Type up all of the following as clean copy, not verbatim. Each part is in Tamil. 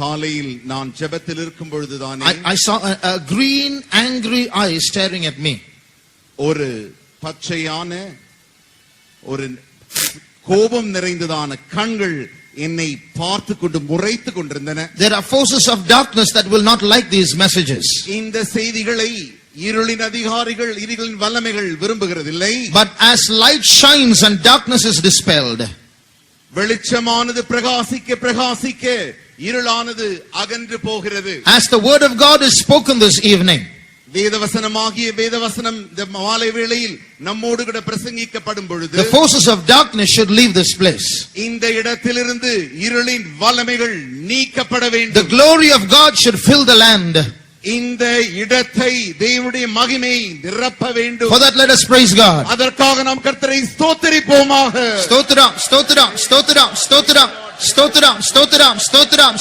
காலையில் நான் ஜெபத்தில் இருக்கும் பொழுதுதானே I saw a green, angry eye staring at me. ஒரு பச்சையான ஒரு கோபம் நிறைந்ததான கண்கள் என்னை பார்த்து கொண்டு முறைத்து கொண்டிருந்தன. There are forces of darkness that will not like these messages. இந்த செய்திகளை இருளின் அதிகாரிகள், இருளின் வல்லமைகள் விரும்புகிறதில்லை. But as light shines and darkness is dispelled, வெளிச்சமானது பிரகாசிக்க பிரகாசிக்க இருளானது அகன்று போகிறது. as the word of God is spoken this evening, வேதவசனமாகிய வேதவசனம் இந்த மாலை வேளையில் நம்மோடு கூட பிரசங்கிக்கப்படும் பொழுது the forces of darkness should leave this place. இந்த இடத்திலிருந்து இருளின் வல்லமைகள் நீக்கப்பட The வேண்டும். glory of God should fill the land. இந்த இடத்தை தேவனுடைய மகிமை நிரப்ப வேண்டும். For that, let us praise God. அதற்காக நாம் கர்த்தரை ஸ்தோத்திரிப்போமாக. Stotram, stotram, stotram, stotram, stotram, stotram, stotram,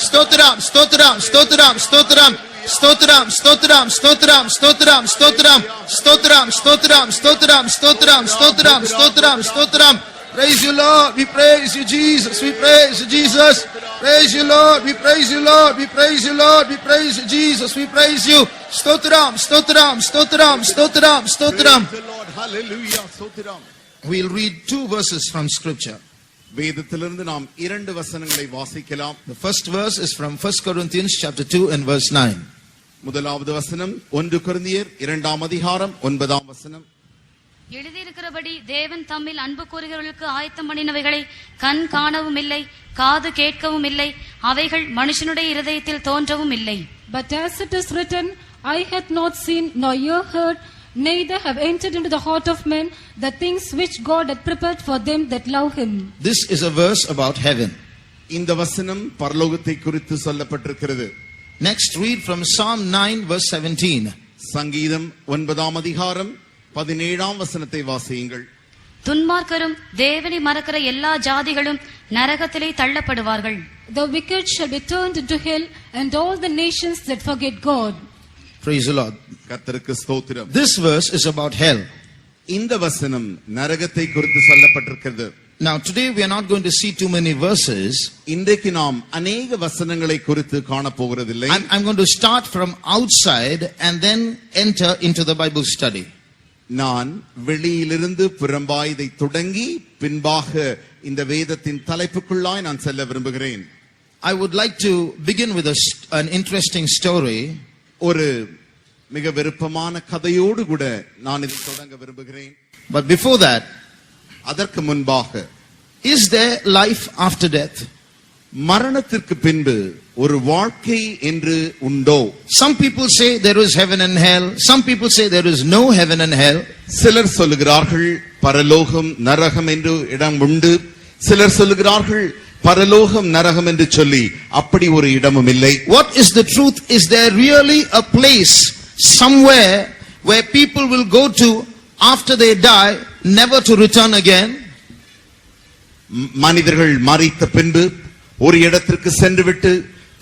stotram, stotram, stotram, stotram, stotram. Stotram, stotram, stotram, stotram, stotram, stotram, stotram, stotram, stotram, stotram, stotram, stotram. Praise you, Lord. We praise you, Jesus. We praise you, Jesus. Praise you, Lord. We praise you, Lord. We praise you, Lord. We praise you, Jesus. We praise you. Stotram, stotram, stotram, stotram, stotram. Praise the Lord. Hallelujah. ஸ்தோத்திரம். We'll read 2 verses from scripture. வேதத்திலிருந்து நாம் 2 வசனங்களை வாசிக்கலாம். The first verse is from 1 Corinthians chapter 2 and verse 9. முதலாவது வசனம் 1 கொரிந்தியர் 2ஆம் அதிகாரம் 9ஆம் வசனம். எழுதியிருக்கிறபடி தேவன் தம்மில் அன்பு கூறுகிறவர்களுக்கு ஆயத்தம் பண்ணினவைகளை கண் காணவும் இல்லை, காது கேட்கவும் இல்லை, அவைகள் மனுஷனுடைய இருதயத்தில் தோன்றவும் இல்லை. But as it is written, eye hath not seen, nor ear heard, neither have entered into the heart of men the things which God hath prepared for them that love him. This is a verse about heaven. இந்த வசனம் பரலோகத்தை குறித்து சொல்லப்பட்டிருக்கிறது. Next, read from Psalm 9 verse 17. சங்கீதம் 9ஆம் அதிகாரம் 17ஆம் வசனத்தை வாசியுங்கள். துன்மார்க்கரும் தேவனை மறக்கிற எல்லா ஜாதிகளும் நரகத்திலே தள்ளப்படுவார்கள். The wicked shall be turned into hell, and all the nations that forget God. Praise the Lord. கர்த்தருக்கு ஸ்தோத்திரம். This verse is about hell. இந்த வசனம் நரகத்தை குறித்து சொல்லப்பட்டிருக்கிறது. Now today we are not going to see too many verses. இன்றைக்கு நாம் अनेक வசனங்களை குறித்து காண போகிறதில்லை. I'm going to start from outside and then enter into the Bible study. நான் வெளியிலிருந்து புறம்பாய் இதை தொடங்கி பின்பாக இந்த வேதத்தின் தலைப்புக்குள்ளாய் நான் செல்ல விரும்புகிறேன். I would like to begin with an interesting story. ஒரு மிக விருப்பமான கதையோடு கூட நான் இதை தொடங்க விரும்புகிறேன். But before that, அதற்கு முன்பாக, is there life after death? மரணத்திற்கு பின்பு ஒரு வாழ்க்கை என்று உண்டோ? Some people say there is heaven and hell. Some people say there is no heaven and hell. சிலர் சொல்லுகிறார்கள் பரலோகம் நரகம் என்று இடம் உண்டு. சிலர் சொல்லுகிறார்கள் பரலோகம் நரகம் என்று சொல்லி அப்படி ஒரு இடமும் இல்லை. What is the truth? Is there really a place somewhere where people will go to after they die, never to return again? மனிதர்கள் மரித்த பின்பு ஒரு இடத்திற்கு சென்றுவிட்டு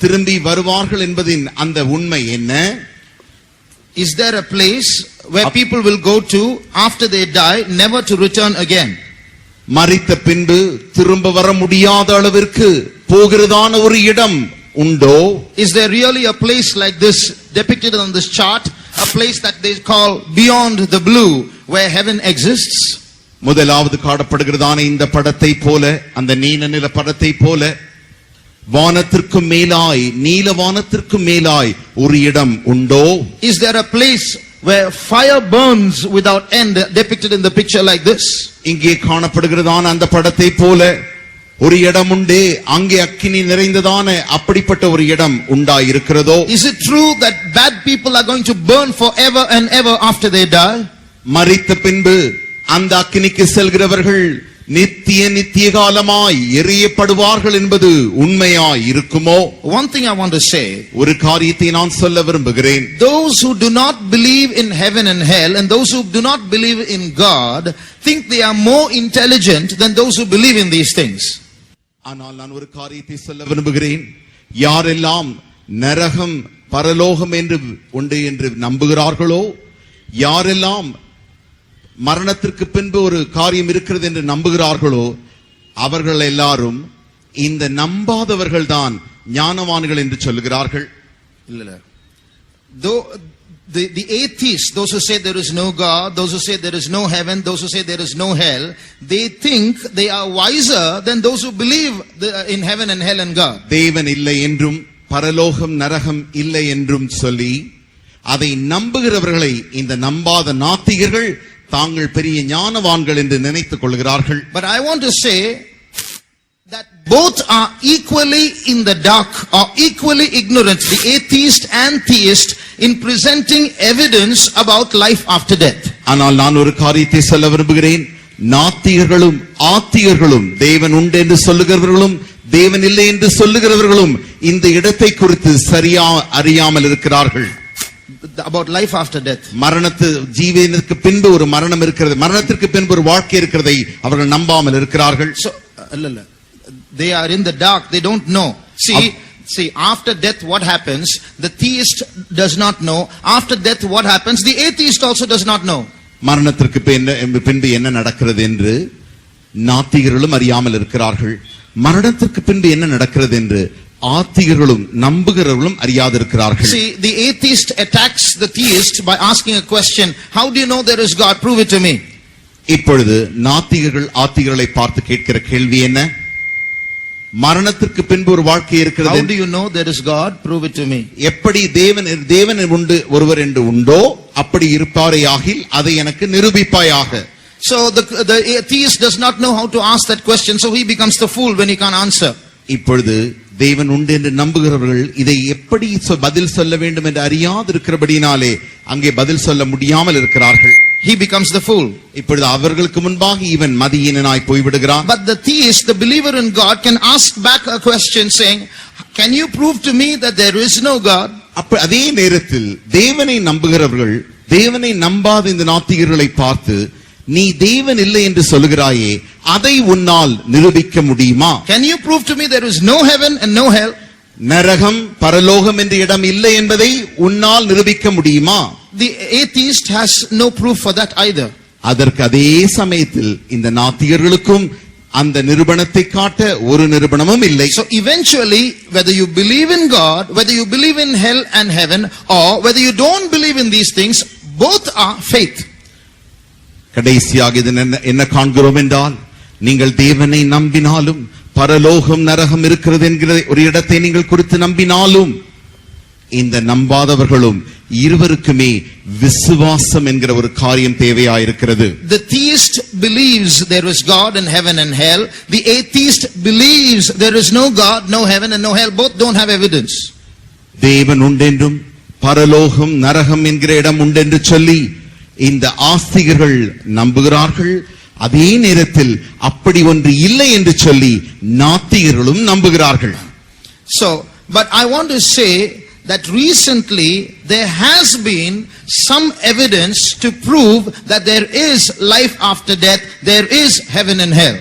திரும்பி வருவார்கள் என்பதின் அந்த உண்மை என்ன? Is there a place where people will go to after they die, never to return again? மரித்த பின்பு திரும்ப வர முடியாத அளவிற்கு போகிறதான ஒரு இடம் உண்டோ? Is there really a place like this depicted on this chart, a place that they call beyond the blue, where heaven exists? முதலாவது காணப்படுகிறதான இந்த படத்தை போல, அந்த நீல நில படத்தை போல வானத்திற்கு மேலாய், நீல வானத்திற்கு மேலாய் ஒரு இடம் உண்டோ? Is there a place where fire burns without end, depicted in the picture like this? இங்கே காணப்படுகிறதான அந்த படத்தை போல ஒரு இடம் உண்டே, அங்கே அக்கினி நிறைந்ததான அப்படிப்பட்ட ஒரு இடம் உண்டாயிருக்கிறதோ? Is it true that bad people are going to burn forever and ever after they die? மரித்த பின்பு அந்த அக்கினிக்கு செல்கிறவர்கள் நித்திய நித்திய காலமாய் எரியப்படுவார்கள் என்பது உண்மையாய் இருக்குமோ? One thing I want to say, ஒரு காரியத்தை நான் சொல்ல விரும்புகிறேன். those who do not believe in heaven and hell, and those who do not believe in God, think they are more intelligent than those who believe in these things. ஆனால் நான் ஒரு காரியத்தை சொல்ல விரும்புகிறேன். யாரெல்லாம் நரகம் பரலோகம் என்று உண்டு என்று நம்புகிறார்களோ, யாரெல்லாம் மரணத்திற்கு பின்பு ஒரு காரியம் இருக்கிறது என்று நம்புகிறார்களோ, அவர்கள் எல்லாரும் இந்த நம்பாதவர்கள் தான் ஞானவான்கள் என்று சொல்லுகிறார்கள். Though the atheists, those who say there is no God, those who say there is no heaven, those who say there is no hell, they think they are wiser than those who believe in heaven and hell and God. தேவன் இல்லை என்றும் பரலோகம் நரகம் இல்லை என்றும் சொல்லி அதை நம்புகிறவர்களை இந்த நம்பாத நாத்திகர்கள் தாங்கள் பெரிய ஞானவான்கள் என்று நினைத்துக் கொள்கிறார்கள். But I want to say that both are equally in the dark or equally ignorant, the atheist and theist, in presenting evidence about life after death. ஆனால் நான் ஒரு காரியத்தை சொல்ல விரும்புகிறேன். நாத்திகர்களும் ஆத்திகர்களும், தேவன் உண்டு என்று சொல்லுகிறவர்களும் தேவன் இல்லை என்று சொல்லுகிறவர்களும் இந்த இடத்தை குறித்து சரியா அறியாமல் இருக்கிறார்கள். About life after death. ஜீவனுக்கு பின்பு ஒரு மரணம் இருக்கிறது, மரணத்திற்கு பின்பு ஒரு வாழ்க்கை இருக்கிறதை அவர்கள் நம்பாமல் இருக்கிறார்கள். So they are in the dark, they don't know. See, after death what happens? The theist does not know. After death what happens? The atheist also does not know. மரணத்திற்கு பின்பு என்ன நடக்கிறது என்று நாத்திகர்களும் அறியாமல் இருக்கிறார்கள். மரணத்திற்கு பின்பு என்ன நடக்கிறது என்று ஆத்திகர்களும் நம்புகிறவர்களும் அறியாதிருக்கிறார்கள். See, the atheist attacks the theist by asking a question, how do you know there is God? Prove it to me. இப்பொழுது நாத்திகர்கள் ஆத்திகர்களை பார்த்து கேட்கிற கேள்வி என்ன? மரணத்திற்கு பின்பு ஒரு வாழ்க்கை இருக்கிறது. How do you know there is God? Prove it to me. எப்படி தேவன் உண்டு ஒருவர் என்று உண்டோ அப்படி இருப்பாரேயாகில் அதை எனக்கு நிரூபிப்பாயாக. So the atheist does not know how to ask that question, so he becomes the fool when he can't answer. இப்பொழுது தேவன் உண்டு என்று நம்புகிறவர்கள் இதை எப்படி பதில் சொல்ல வேண்டும் என்று அறியாதிருக்கிறபடினாலே அங்கே பதில் சொல்ல முடியாமல் இருக்கிறார்கள். He becomes the fool. இப்பொழுது அவர்களுக்கு முன்பாக இவன் மதியீனனாய் போய்விடுகிறான். But the theist, the believer in God, can ask back a question saying, can you prove to me that there is no God? அதே நேரத்தில் தேவனை நம்புகிறவர்கள் தேவனை நம்பாத இந்த நாத்திகர்களை பார்த்து, நீ தேவன் இல்லை என்று சொல்லுகிறாயே, அதை உன்னால் நிரூபிக்க முடியுமா? Can you prove to me there is no heaven and no hell? நரகம் பரலோகம் என்ற இடம் இல்லை என்பதை உன்னால் நிரூபிக்க முடியுமா? The atheist has no proof for that either. அதற்கு அதே சமயத்தில் இந்த நாத்திகர்களுக்கும் அந்த நிரூபணத்தை காட்ட ஒரு நிரூபணமும் இல்லை. So eventually, whether you believe in God, whether you believe in hell and heaven, or whether you don't believe in these things, both are faith. கடைசியாக இது என்ன காண்கிறோம் என்றால், நீங்கள் தேவனை நம்பினாலும் பரலோகம் நரகம் இருக்கிறது என்கிற ஒரு இடத்தை நீங்கள் குறித்து நம்பினாலும் இந்த நம்பாதவர்களும் இருவருக்குமே விசுவாசம் என்கிற ஒரு காரியம் தேவையாயிருக்கிறது. The theist believes there is God and heaven and hell. The atheist believes there is no God, no heaven and no hell. Both don't have evidence. தேவன் உண்டென்றும் பரலோகம் நரகம் என்கிற இடம் உண்டென்று சொல்லி இந்த ஆஸ்திகர்கள் நம்புகிறார்கள். அதே நேரத்தில் அப்படி ஒன்று இல்லை என்று சொல்லி நாத்திகர்களும் நம்புகிறார்கள். So, but I want to say that recently there has been some evidence to prove that there is life after death, there is heaven and hell.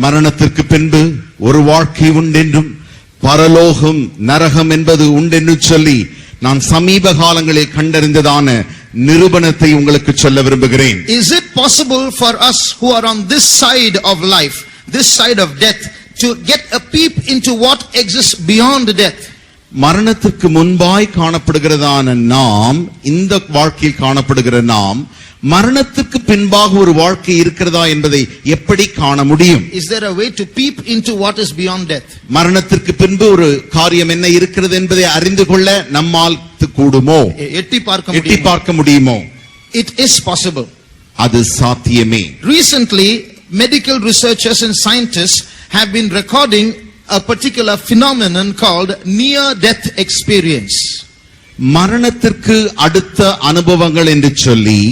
மரணத்திற்கு பின்பு ஒரு வாழ்க்கை உண்டென்றும் பரலோகம் நரகம் என்பது உண்டென்று சொல்லி நான் சமீப காலங்களில் கண்டறிந்ததான நிரூபணத்தை உங்களுக்கு சொல்ல விரும்புகிறேன். Is it possible for us who are on this side of life, this side of death, to get a peep into what exists beyond death? மரணத்திற்கு முன்பாய் காணப்படுகிறதான நாம், இந்த வாழ்க்கையில் காணப்படுகிற நாம், மரணத்துக்கு பின்பாக ஒரு வாழ்க்கை இருக்கிறதா என்பதை எப்படி காண முடியும்? Is there a way to peep into what is beyond death? மரணத்திற்கு பின்பு ஒரு காரியம் என்ன இருக்கிறது என்பதை அறிந்து கொள்ள நம்மால் கூடுமோ? எட்டி பார்க்க முடியுமோ? It is possible. அது சாத்தியமே. Recently, medical researchers and scientists have been recording a particular phenomenon called near-death experience. மரணத்திற்கு அடுத்த அனுபவங்கள் என்று சொல்லி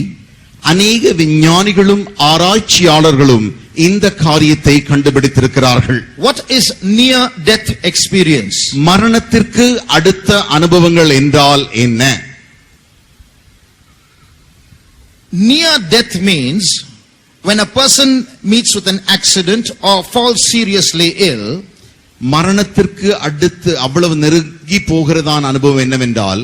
அநேக விஞ்ஞானிகளும் ஆராய்ச்சியாளர்களும் இந்த காரியத்தை கண்டுபிடித்திருக்கிறார்கள். What is near-death experience? மரணத்திற்கு அடுத்த அனுபவங்கள் என்றால் என்ன? Near-death means when a person meets with an accident or falls seriously ill. மரணத்திற்கு அடுத்து அவ்வளவு நெருங்கி போகிறதான அனுபவம் என்னவென்றால்,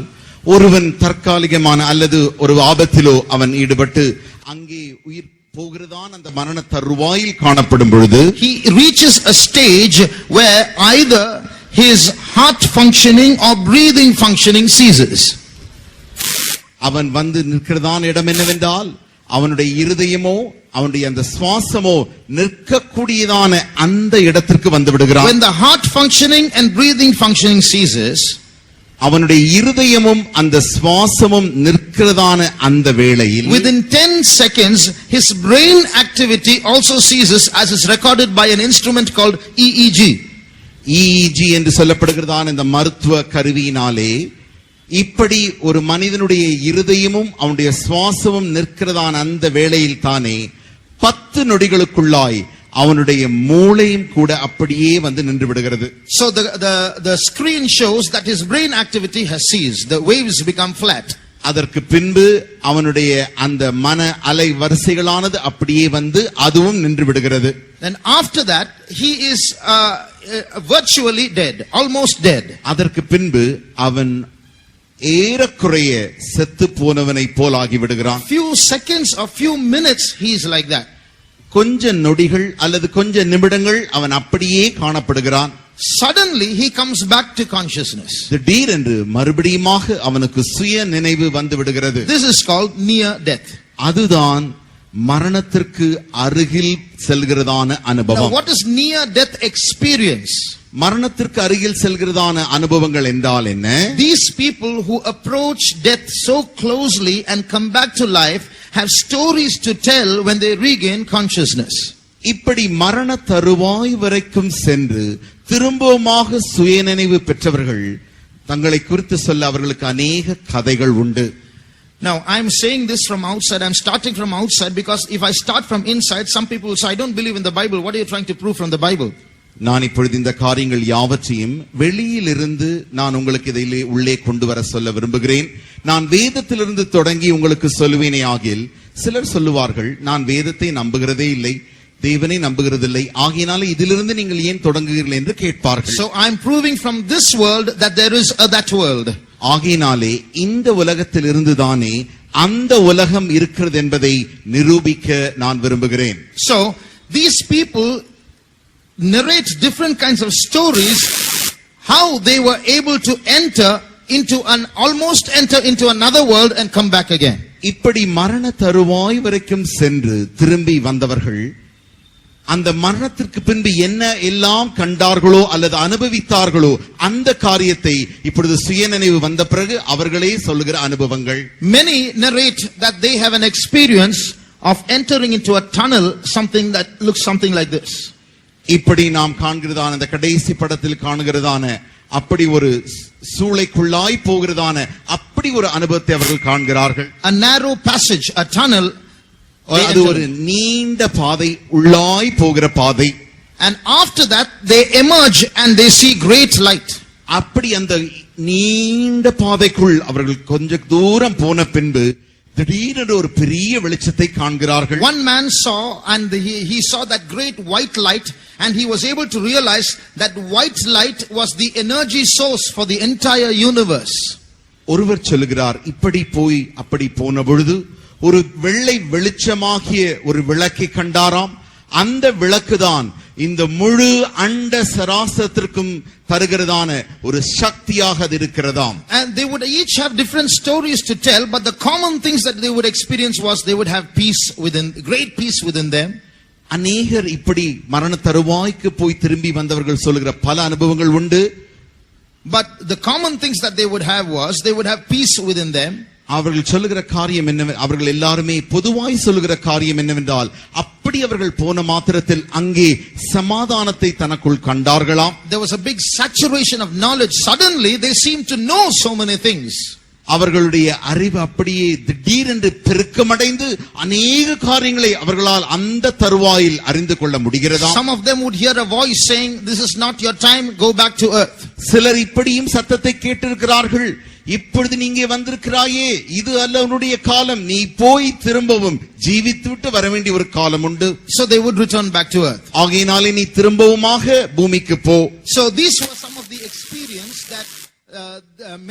ஒருவன் தற்காலிகமான அல்லது ஒரு ஆபத்திலோ அவன் ஈடுபட்டு அங்கே உயிர் போகிறதான் அந்த மரண தருவாயில் காணப்படும் பொழுது he reaches a stage where either his heart functioning or breathing functioning ceases. அவன் வந்து நிற்கிறதான இடம் என்னவென்றால் அவனுடைய இருதயமோ அவனுடைய அந்த சுவாசமோ நிற்கக்கூடியதான அந்த இடத்திற்கு வந்து விடுகிறான். When the heart functioning and breathing functioning ceases, அவனுடைய இருதயமும் அந்த சுவாசமும் நிற்கிறதான அந்த வேளையில் within 10 seconds his brain activity also ceases, as is recorded by an instrument called EEG. EEG என்று சொல்லப்படுகிறதான இந்த மருத்துவ கருவியினாலே இப்படி ஒரு மனிதனுடைய இருதயமும் அவனுடைய சுவாசமும் நிற்கிறதான அந்த வேளையில் தானே 10 நொடிகளுக்குள்ளாய் அவனுடைய மூளையும் கூட அப்படியே வந்து நின்று விடுகிறது. So the screen shows that his brain activity has ceased. The waves become flat. அதற்கு பின்பு அவனுடைய அந்த மன அலை வரிசைகளானது அப்படியே வந்து அதுவும் நின்று விடுகிறது. Then after that he is virtually dead, almost dead. அதற்கு பின்பு அவன் ஏறக்குறைய செத்து போனவனை போல் ஆகி விடுகிறான். Few seconds or few minutes he is like that. கொஞ்ச நொடிகள் அல்லது கொஞ்ச நிமிடங்கள் அவன் அப்படியே காணப்படுகிறான். Suddenly he comes back to consciousness. திடீரென்று மறுபடியுமாக அவனுக்கு சுய நினைவு வந்து விடுகிறது. This is called near death. அதுதான் மரணத்திற்கு அருகில் செல்கிறதான Now அனுபவம். what is near death experience? மரணத்திற்கு அருகில் செல்கிறதான அனுபவங்கள் என்றால் என்ன? These people who approach death so closely and come back to life have stories to tell when they regain consciousness. இப்படி மரண தருவாய் வரைக்கும் சென்று திரும்பவுமாக சுயநினைவு பெற்றவர்கள் தங்களை குறித்து சொல்ல அவர்களுக்கு அநேக கதைகள் உண்டு. Now I'm saying this from outside. I'm starting from outside because if I start from inside, some people will say, I don't believe in the Bible. What are you trying to prove from the Bible? நான் இப்பொழுது இந்த காரியங்கள் யாவற்றையும் வெளியிலிருந்து நான் உங்களுக்கு இதிலே உள்ளே கொண்டு வர சொல்ல விரும்புகிறேன். நான் வேதத்திலிருந்து தொடங்கி உங்களுக்கு சொல்லுவேனே ஆகில் சிலர் சொல்லுவார்கள், நான் வேதத்தை நம்புகிறதே இல்லை, தேவனை நம்புகிறதில்லை, ஆகையினால இதிலிருந்து நீங்கள் ஏன் தொடங்குகிறீர்கள் என்று கேட்பார்கள். So I'm proving from this world that there is a that world. ஆகையினாலே இந்த உலகத்தில் இருந்துதானே அந்த உலகம் இருக்கிறது என்பதை நிரூபிக்க நான் விரும்புகிறேன். So these people narrate different kinds of stories how they were able to almost enter into another world and come back again. இப்படி மரண தருவாய் வரைக்கும் சென்று திரும்பி வந்தவர்கள் அந்த மரணத்திற்கு பின்பு என்ன எல்லாம் கண்டார்களோ அல்லது அனுபவித்தார்களோ அந்த காரியத்தை இப்பொழுது சுயநினைவு வந்த பிறகு அவர்களே சொல்லுகிற அனுபவங்கள். Many narrate that they have an experience of entering into a tunnel, something that looks something like this. இப்படி நாம் காண்கிறதான அந்த கடைசி படத்தில் காணுகிறதான அப்படி ஒரு சூளைக்குள்ளாய் போகிறதான அப்படி ஒரு அனுபவத்தை அவர்கள் காண்கிறார்கள். A narrow passage, a tunnel. அது ஒரு நீண்ட பாதை, உள்ளாய் போகிற பாதை. And after that they emerge and they see great light. அப்படி அந்த நீண்ட பாதைக்குள் அவர்கள் கொஞ்ச தூரம் போன பின்பு திடீரென்று ஒரு பெரிய வெளிச்சத்தை காண்கிறார்கள். One man saw and he saw that great white light and he was able to realize that white light was the energy source for the entire universe. ஒருவர் சொல்லுகிறார், இப்படி போய் அப்படி போன பொழுது ஒரு வெள்ளை வெளிச்சமாகிய ஒரு விளக்கை கண்டாராம். அந்த விளக்குதான் இந்த முழு அண்ட சராசரத்திற்கும் தருகிறதான ஒரு சக்தியாக அது இருக்கிறதாம். And they would each have different stories to tell, but the common things that they would experience was they would have peace within, great peace within them. அநேகர் இப்படி மரண தருவாய்க்கு போய் திரும்பி வந்தவர்கள் சொல்லுகிற பல அனுபவங்கள் உண்டு. But the common things that they would have was they would have peace within them. அவர்கள் சொல்லுகிற காரியம் என்ன, அவர்கள் எல்லாருமே பொதுவாய் சொல்லுகிற காரியம் என்னவென்றால் அப்படி அவர்கள் போன மாத்திரத்தில் அங்கே சமாதானத்தை தனக்குள் கண்டார்களாம். There was a big saturation of knowledge. Suddenly they seemed to know so many things. அவர்களுடைய அறிவு அப்படியே திடீரென்று பெருக்கமடைந்து அநேக காரியங்களை அவர்களால் அந்த தருவாயில் அறிந்து கொள்ள முடிகிறதா. Some of them would hear a voice saying, this is not your time, go back to earth. சிலர் இப்படியும் சத்தத்தை கேட்டிருக்கிறார்கள், இப்பொழுது நீங்க வந்திருக்கிறாயே, இது அல்ல உன்னுடைய காலம், நீ போய் திரும்பவும் ஜீவித்து விட்டு வர வேண்டிய ஒரு காலம் உண்டு. So they would return back to earth. ஆகையினாலே நீ திரும்பவுமாக பூமிக்கு போ. So these were some of the experience that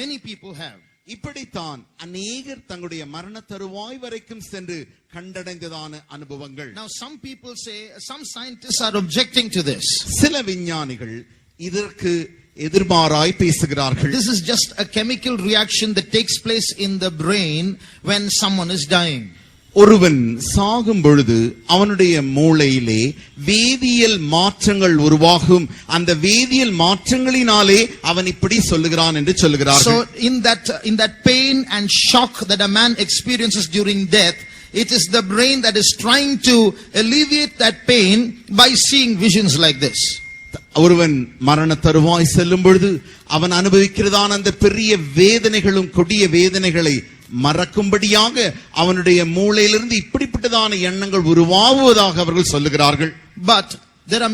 many people have. இப்படித்தான் அநேகர் தங்களுடைய மரண தருவாய் வரைக்கும் சென்று கண்டடைந்ததான அனுபவங்கள். Now some people say, some scientists are objecting to this. சில விஞ்ஞானிகள் இதற்கு எதிர்மாறாய் பேசுகிறார்கள். This is just a chemical reaction that takes place in the brain when someone is dying. ஒருவன் சாகும் பொழுது அவனுடைய மூளையிலே வேதியியல் மாற்றங்கள் உருவாகும். அந்த வேதியியல் மாற்றங்களினாலே அவன் இப்படி சொல்லுகிறான் என்று சொல்லுகிறார்கள். So in that pain and shock that a man experiences during death, it is the brain that is trying to alleviate that pain by seeing visions like this. ஒருவன் மரண தருவாய் செல்லும் பொழுது அவன் அனுபவிக்கிறதான அந்த பெரிய வேதனைகளும் கொடிய வேதனைகளை மறக்கும்படியாக அவனுடைய மூளையிலிருந்து இப்படிப்பட்டதான எண்ணங்கள் உருவாகுவதாக அவர்கள் சொல்லுகிறார்கள். But there are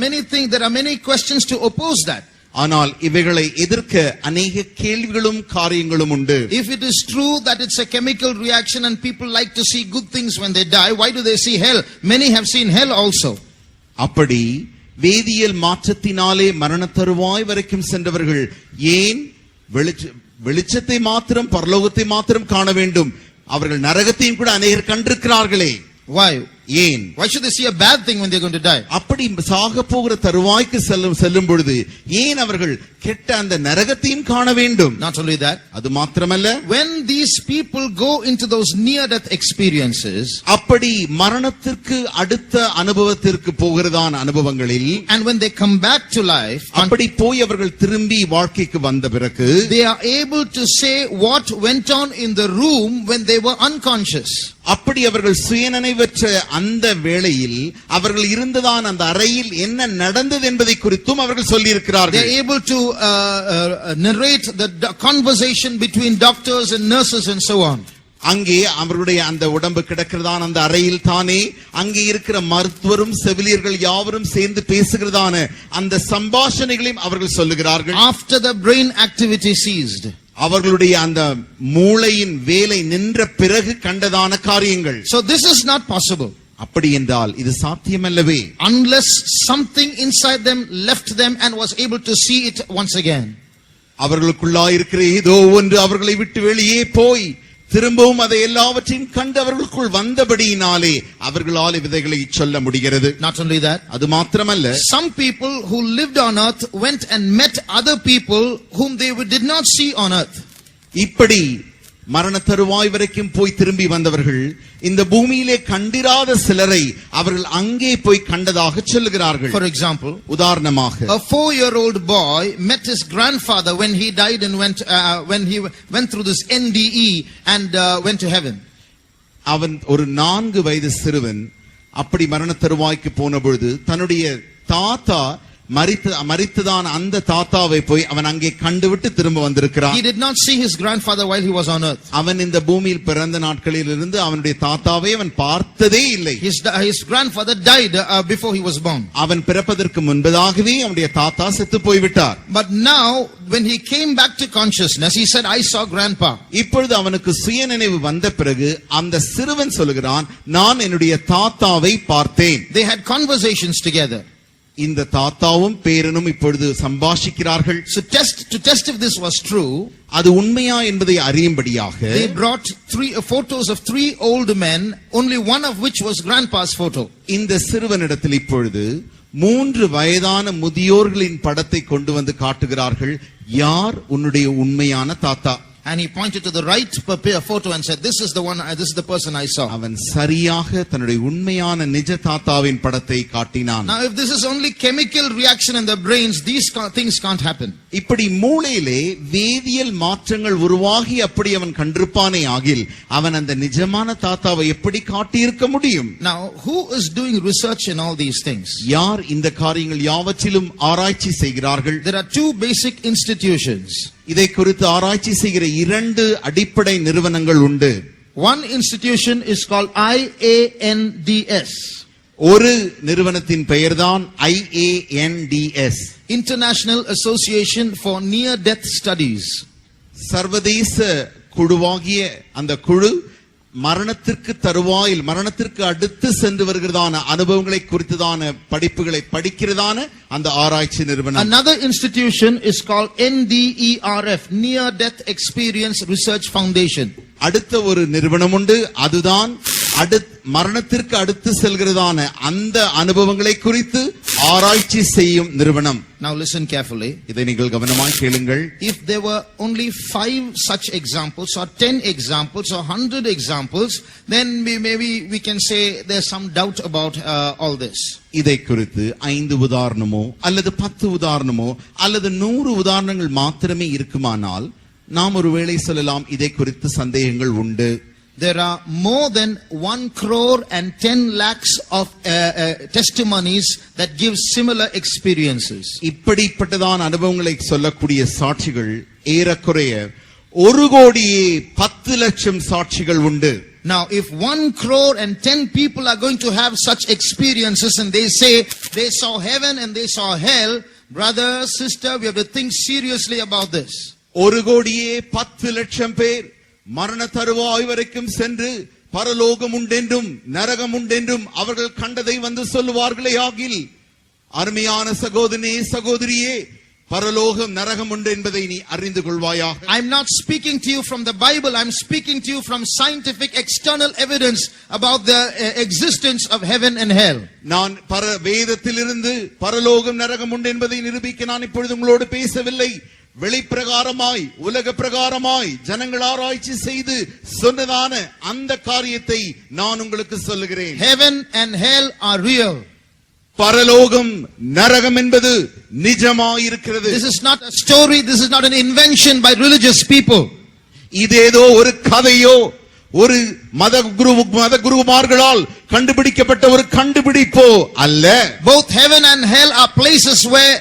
many questions to oppose that. ஆனால் இவைகளை எதிர்க்க அநேக கேள்விகளும் காரியங்களும் உண்டு. If it is true that it's a chemical reaction and people like to see good things when they die, why do they see hell? Many have seen hell also. அப்படி வேதியியல் மாற்றத்தினாலே மரண தருவாய் வரைக்கும் சென்றவர்கள் ஏன் வெளிச்சத்தை மாத்திரம் பரலோகத்தை மாத்திரம் காண வேண்டும்? அவர்கள் நரகத்தையும் கூட அநேகர் கண்டிருக்கிறார்களே. Why? ஏன்? Why should they see a bad thing when they're going to die? அப்படி சாக போகிற தருவாய்க்கு செல்லும் பொழுது ஏன் அவர்கள் கெட்ட அந்த நரகத்தையும் காண வேண்டும்? Not only that, அது மாத்திரமல்ல, when these people go into those near death experiences, அப்படி மரணத்திற்கு அடுத்த அனுபவத்திற்கு போகிறதான அனுபவங்களில், and when they come back to life, அப்படி போய் அவர்கள் திரும்பி வாழ்க்கைக்கு வந்த பிறகு they are able to say what went on in the room when they were unconscious. அப்படி அவர்கள் சுயநினைவற்ற அந்த வேளையில் அவர்கள் இருந்ததான அந்த அறையில் என்ன நடந்தது என்பதை குறித்தும் அவர்கள் சொல்லி இருக்கிறார்கள். They are able to narrate the conversation between doctors and nurses and so on. அங்கே அவர்களுடைய அந்த உடம்பு கிடக்கிறதான அந்த அறையில் தானே அங்கே இருக்கிற மருத்துவரும் செவிலியர்கள் யாவரும் சேர்ந்து பேசுகிறதான அந்த சம்பாஷணைகளையும் அவர்கள் சொல்லுகிறார்கள். After the brain activity ceased, அவர்களுடைய அந்த மூளையின் வேலை நின்ற பிறகு கண்டதான காரியங்கள். So this is not possible. அப்படி என்றால் இது சாத்தியமல்லவே. Unless something inside them left them and was able to see it once again. அவர்களுக்குள்ளாய் இருக்கிற ஏதோ ஒன்று அவர்களை விட்டு வெளியே போய் திரும்பவும் அதை எல்லாவற்றையும் கண்டு அவர்களுக்குள் வந்தபடியினாலே அவர்களால் விதைகளை சொல்ல முடிகிறது. Not only that, அது மாத்திரமல்ல, some people who lived on earth went and met other people whom they did not see on earth. இப்படி மரண தருவாய் வரைக்கும் போய் திரும்பி வந்தவர்கள் இந்த பூமியிலே கண்டிராத சிலரை அவர்கள் அங்கே போய் கண்டதாக சொல்லுகிறார்கள். For example, உதாரணமாக, a 4-year-old boy met his grandfather when he died and when he went through this NDE and went to heaven. அவன் ஒரு 4 வயது சிறுவன் அப்படி மரண தருவாய்க்கு போன பொழுது தன்னுடைய தாத்தா மரித்ததான அந்த தாத்தாவை போய் அவன் அங்கே கண்டுவிட்டு திரும்ப வந்திருக்கிறான். He did not see his grandfather while he was on earth. அவன் இந்த பூமியில் பிறந்த நாட்களில் இருந்து அவனுடைய தாத்தாவை அவன் பார்த்ததே இல்லை. His grandfather died before he was born. அவன் பிறப்பதற்கு முன்பதாகவே அவனுடைய தாத்தா செத்து போய்விட்டார். But now when he came back to consciousness, he said, I saw grandpa. இப்பொழுது அவனுக்கு சுயநினைவு வந்த பிறகு அந்த சிறுவன் சொல்லுகிறான், நான் என்னுடைய தாத்தாவை பார்த்தேன். They had conversations together. இந்த தாத்தாவும் பேரனும் இப்பொழுது சம்பாஷிக்கிறார்கள். So to test if this was true, அது உண்மையா என்பதை அறியும்படியாக they brought photos of 3 old men, only one of which was grandpa's photo. இந்த சிறுவனிடத்தில் இப்பொழுது 3 வயதான முதியோர்களின் படத்தை கொண்டு வந்து காட்டுகிறார்கள். யார் உன்னுடைய உண்மையான தாத்தா? And he pointed to the right photo and said, this is the one, this is the person I saw. அவன் சரியாக தன்னுடைய உண்மையான நிஜ தாத்தாவின் படத்தை காட்டினான். Now if this is only chemical reaction in the brains, these things can't happen. இப்படி மூளையிலே வேதியியல் மாற்றங்கள் உருவாகி அப்படி அவன் கண்டிருப்பானே ஆகில் அவன் அந்த நிஜமான தாத்தாவை எப்படி காட்டியிருக்க முடியும்? Now who is doing research in all these things? யார் இந்த காரியங்கள் யாவற்றிலும் ஆராய்ச்சி செய்கிறார்கள்? There are 2 basic institutions. இதை குறித்து ஆராய்ச்சி செய்கிற 2 அடிப்படை நிறுவனங்கள் உண்டு. One institution is called IANDS. ஒரு நிறுவனத்தின் பெயர்தான் IANDS, International Association for Near Death Studies. சர்வதேச குழுவாகிய அந்த குழு மரணத்திற்கு தருவாயில் மரணத்திற்கு அடுத்து சென்று வருகிறதான அனுபவங்களை குறித்ததான படிப்புகளை படிக்கிறதான அந்த ஆராய்ச்சி நிறுவனம். Another institution is called NDERF, Near Death Experience Research Foundation. அடுத்த ஒரு நிறுவனம் உண்டு, அதுதான் மரணத்திற்கு அடுத்து செல்கிறதான அந்த அனுபவங்களை குறித்து ஆராய்ச்சி செய்யும் நிறுவனம். Now listen carefully. இதை நீங்கள் கவனமாய் கேளுங்கள். If there were only 5 such examples or 10 examples or 100 examples, then we can say there's some doubt about all this. இதை குறித்து 5 உதாரணமோ அல்லது 10 உதாரணமோ அல்லது 100 உதாரணங்கள் மாத்திரமே இருக்குமானால் நாம் ஒருவேளை சொல்லலாம் இதை குறித்து சந்தேகங்கள் உண்டு. There are more than 1 crore and 10 lakhs of testimonies that give similar experiences. இப்படிப்பட்டதான அனுபவங்களை சொல்லக்கூடிய சாட்சிகள் ஏறக்குறைய 1 கோடியே 10 லட்சம் சாட்சிகள் உண்டு. Now, if 1 crore and 10 people are going to have such experiences and they say they saw heaven and they saw hell, brother, sister, we have to think seriously about this. 1 கோடியே 10 லட்சம் பேர் மரண தருவாய் வரைக்கும் சென்று பரலோகம் உண்டென்றும் நரகம் உண்டென்றும் அவர்கள் கண்டதை வந்து சொல்லுவார்களே ஆகில், அருமையான சகோதரனே சகோதரியே, பரலோகம் நரகம் உண்டு என்பதை நீ அறிந்து கொள்வாயாக. I'm not speaking to you from the Bible. I'm speaking to you from scientific external evidence about the existence of heaven and hell. நான் வேதத்திலிருந்து பரலோகம் நரகம் உண்டு என்பதை நிரூபிக்க நான் இப்பொழுது உங்களோடு பேசவில்லை. வெளிப்பிரகாரமாய் உலக பிரகாரமாய் ஜனங்கள் ஆராய்ச்சி செய்து சொன்னதான அந்த காரியத்தை நான் உங்களுக்கு சொல்லுகிறேன். Heaven and hell are real. பரலோகம் நரகம் என்பது நிஜமாயிருக்கிறது. This is not a story, this is not an invention by religious people. இதேதோ ஒரு கதையோ ஒரு மத குருமார்களால் கண்டுபிடிக்கப்பட்ட ஒரு கண்டுபிடிப்போ அல்ல. Both heaven and hell are places where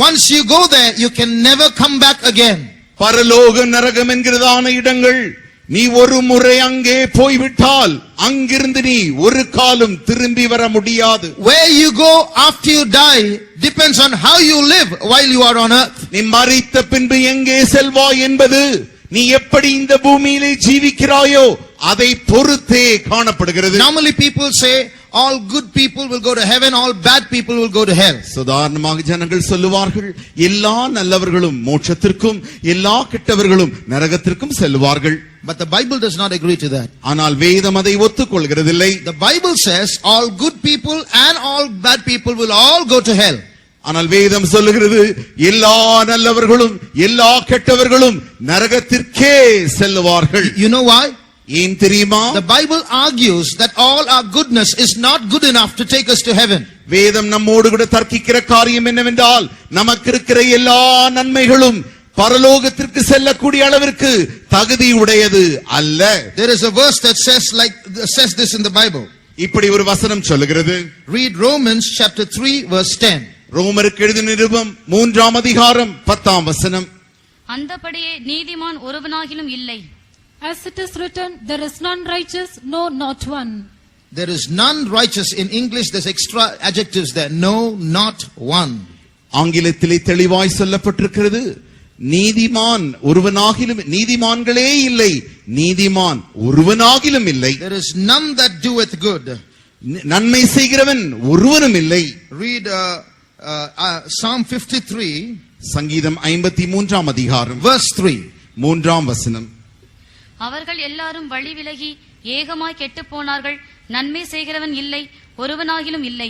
once you go there you can never come back again. பரலோகம் நரகம் என்கிறதான இடங்கள் நீ ஒரு முறை அங்கே போய்விட்டால் அங்கிருந்து நீ ஒரு காலம் திரும்பி வர முடியாது. Where you go after you die depends on how you live while you are on earth. நீ மரித்த பின்பு எங்கே செல்வாய் என்பது நீ எப்படி இந்த பூமியிலே ஜீவிக்கிறாயோ அதை பொறுத்தே காணப்படுகிறது. Normally people say all good people will go to heaven, all bad people will go to hell. சாதாரணமாக ஜனங்கள் சொல்லுவார்கள் எல்லா நல்லவர்களும் மோட்சத்திற்கும் எல்லா கெட்டவர்களும் நரகத்திற்கும் செல்வார்கள். But the Bible does not agree to that. ஆனால் வேதம் அதை ஒத்துக்கொள்கிறதில்லை. The Bible says all good people and all bad people will all go to hell. ஆனால் வேதம் சொல்லுகிறது எல்லா நல்லவர்களும் எல்லா கெட்டவர்களும் நரகத்திற்கே செல்வார்கள். You know why? ஏன் தெரியுமா? The Bible argues that all our goodness is not good enough to take us to heaven. வேதம் நம்மோடு கூட தர்க்கிக்கிற காரியம் என்னவென்றால் நமக்கு இருக்கிற எல்லா நன்மைகளும் பரலோகத்திற்கு செல்லக்கூடிய அளவிற்கு தகுதி உடையது அல்ல. There is a verse that says this in the Bible. இப்படி ஒரு வசனம் சொல்லுகிறது. Read Romans chapter 3 verse 10. ரோமருக்கு எழுதின நிருபம் 3ஆம் அதிகாரம் 10ஆம் வசனம். அந்தபடியே நீதிமான் ஒருவனாகிலும் இல்லை. As it is written, there is none righteous, no, not one. There is none righteous. In English there's extra adjectives there. No, not one. ஆங்கிலத்திலே தெளிவாய் சொல்லப்பட்டிருக்கிறது நீதிமான் ஒருவனாகிலும் நீதிமான்களே இல்லை, நீதிமான் ஒருவனாகிலும் இல்லை. There is none that doeth good. நன்மை செய்கிறவன் ஒருவனும் இல்லை. Read Psalm 53 சங்கீதம் 53ஆம் அதிகாரம் verse 3. 3ஆம் வசனம். அவர்கள் எல்லாரும் வழி விலகி ஏகமாய் கெட்டுப் போனார்கள், நன்மை செய்கிறவன் இல்லை, ஒருவனாகிலும் இல்லை.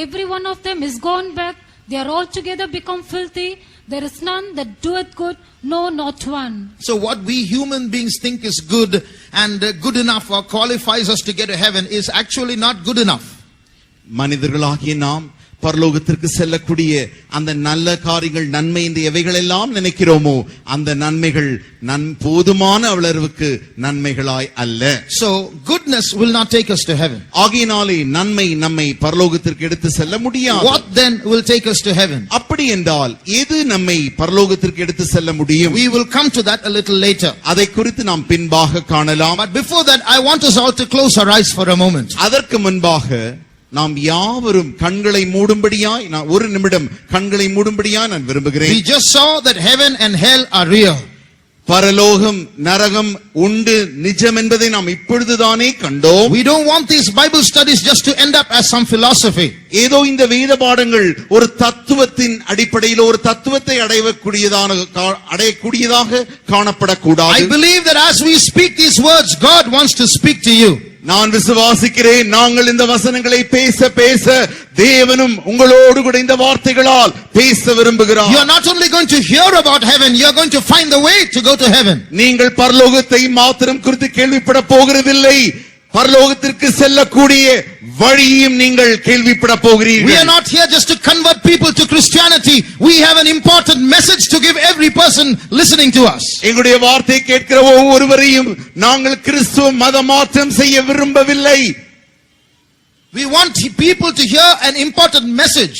Every one of them is gone back, they are all together become filthy, there is none that doeth good, no, not one. So what we human beings think is good and good enough or qualifies us to get to heaven is actually not good enough. மனிதர்களாகிய நாம் பரலோகத்திற்கு செல்லக்கூடிய அந்த நல்ல காரியங்கள் நன்மை இந்த எவைகள் எல்லாம் நினைக்கிறோமோ அந்த நன்மைகள் போதுமான அளவுக்கு நன்மைகளாய் அல்ல. So goodness will not take us to heaven. ஆகையினாலே நன்மை நம்மை பரலோகத்திற்கு எடுத்து செல்ல முடியாது. What then will take us to heaven? அப்படி என்றால் எது நம்மை பரலோகத்திற்கு எடுத்து செல்ல முடியும்? We will come to that a little later. அதை குறித்து நாம் பின்பாக காணலாம். But before that I want us all to close our eyes for a moment. அதற்கு முன்பாக நாம் யாவரும் கண்களை மூடும்படியாய் நான் ஒரு நிமிடம் கண்களை மூடும்படியாய் நான் விரும்புகிறேன். We just saw that heaven and hell are real. பரலோகம் நரகம் உண்டு நிஜம் என்பதை நாம் இப்பொழுதுதானே கண்டோம். We don't want these Bible studies just to end up as some philosophy. ஏதோ இந்த வேத பாடங்கள் ஒரு தத்துவத்தின் அடிப்படையில் ஒரு தத்துவத்தை அடையக்கூடியதாக காணப்படக்கூடாது. I believe that as we speak these words, God wants to speak to you. நான் விசுவாசிக்கிறேன், நாங்கள் இந்த வசனங்களை பேச பேச தேவனும் உங்களோடு கூட இந்த வார்த்தைகளால் பேச விரும்புகிறார். You are not only going to hear about heaven, you are going to find the way to go to heaven. நீங்கள் பரலோகத்தை மாத்திரம் குறித்து கேள்விப்பட போகிறதில்லை, பரலோகத்திற்கு செல்லக்கூடிய வழியையும் நீங்கள் கேள்விப்பட போகிறீர்கள். We are not here just to convert people to Christianity. We have an important message to give every person listening to us. எங்களுடைய வார்த்தை கேட்கிற ஒவ்வொருவரையும் நாங்கள் கிறிஸ்துவ மத மாற்றம் செய்ய விரும்பவில்லை. We want people to hear an important message.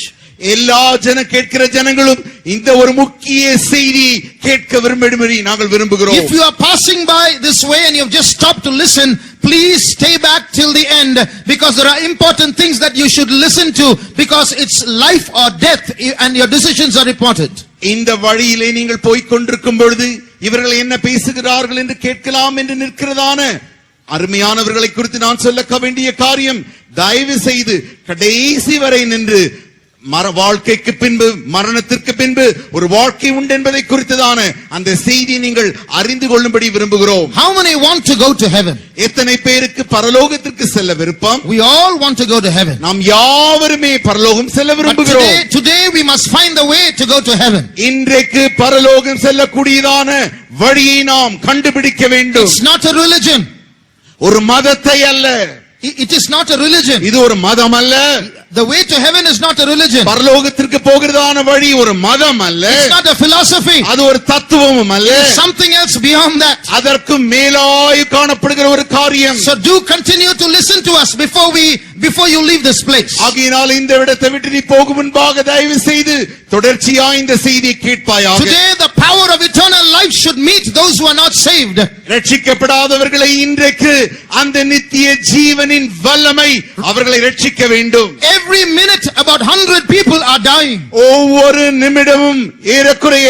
எல்லா கேட்கிற ஜனங்களும் இந்த ஒரு முக்கிய செய்தி கேட்க விரும்பும்படி நாங்கள் விரும்புகிறோம். If you are passing by this way and you have just stopped to listen, please stay back till the end, because there are important things that you should listen to, because it's life or death and your decisions are important. இந்த வழியிலே நீங்கள் போய்க் கொண்டிருக்கும் பொழுது இவர்கள் என்ன பேசுகிறார்கள் என்று கேட்கலாம் என்று நிற்கிறதான அருமையானவர்களை குறித்து நான் சொல்ல வேண்டிய காரியம், தயவு செய்து கடைசி வரை நின்று வாழ்க்கைக்கு பின்பு மரணத்திற்கு பின்பு ஒரு வாழ்க்கை உண்டு என்பதை குறித்துதான அந்த செய்தி நீங்கள் அறிந்து கொள்ளும்படி விரும்புகிறோம். How many want to go to heaven? எத்தனை பேருக்கு பரலோகத்திற்கு செல்ல விருப்பம்? We all want to go to heaven. நாம் யாவருமே பரலோகம் செல்ல விரும்புகிறோம். Today we must find the way to go to heaven. இன்றைக்கு பரலோகம் செல்லக்கூடியதான வழியை நாம் கண்டுபிடிக்க வேண்டும். It's not a religion. ஒரு மதத்தை அல்ல. It is not a religion. இது ஒரு மதம் அல்ல. The way to heaven is not a religion. பரலோகத்திற்கு போகிறதான வழி ஒரு மதம் அல்ல. It's not a philosophy. அது ஒரு தத்துவமும் அல்ல. It's something else beyond that. அதற்கு மேலாய் காணப்படுகிற ஒரு காரியம். So do continue to listen to us before you leave this place. ஆகையினால் இந்த இடத்தை விட்டு நீ போகும் முன்பாக தயவு செய்து தொடர்ச்சியாய் இந்த செய்தியை கேட்பாயாக. Today the power of eternal life should meet those who are not saved. ரட்சிக்கப்படாதவர்களை இன்றைக்கு அந்த நித்திய ஜீவனின் வல்லமை அவர்களை ரட்சிக்க வேண்டும். Every minute about 100 people are dying. ஒவ்வொரு நிமிடமும் ஏறக்குறைய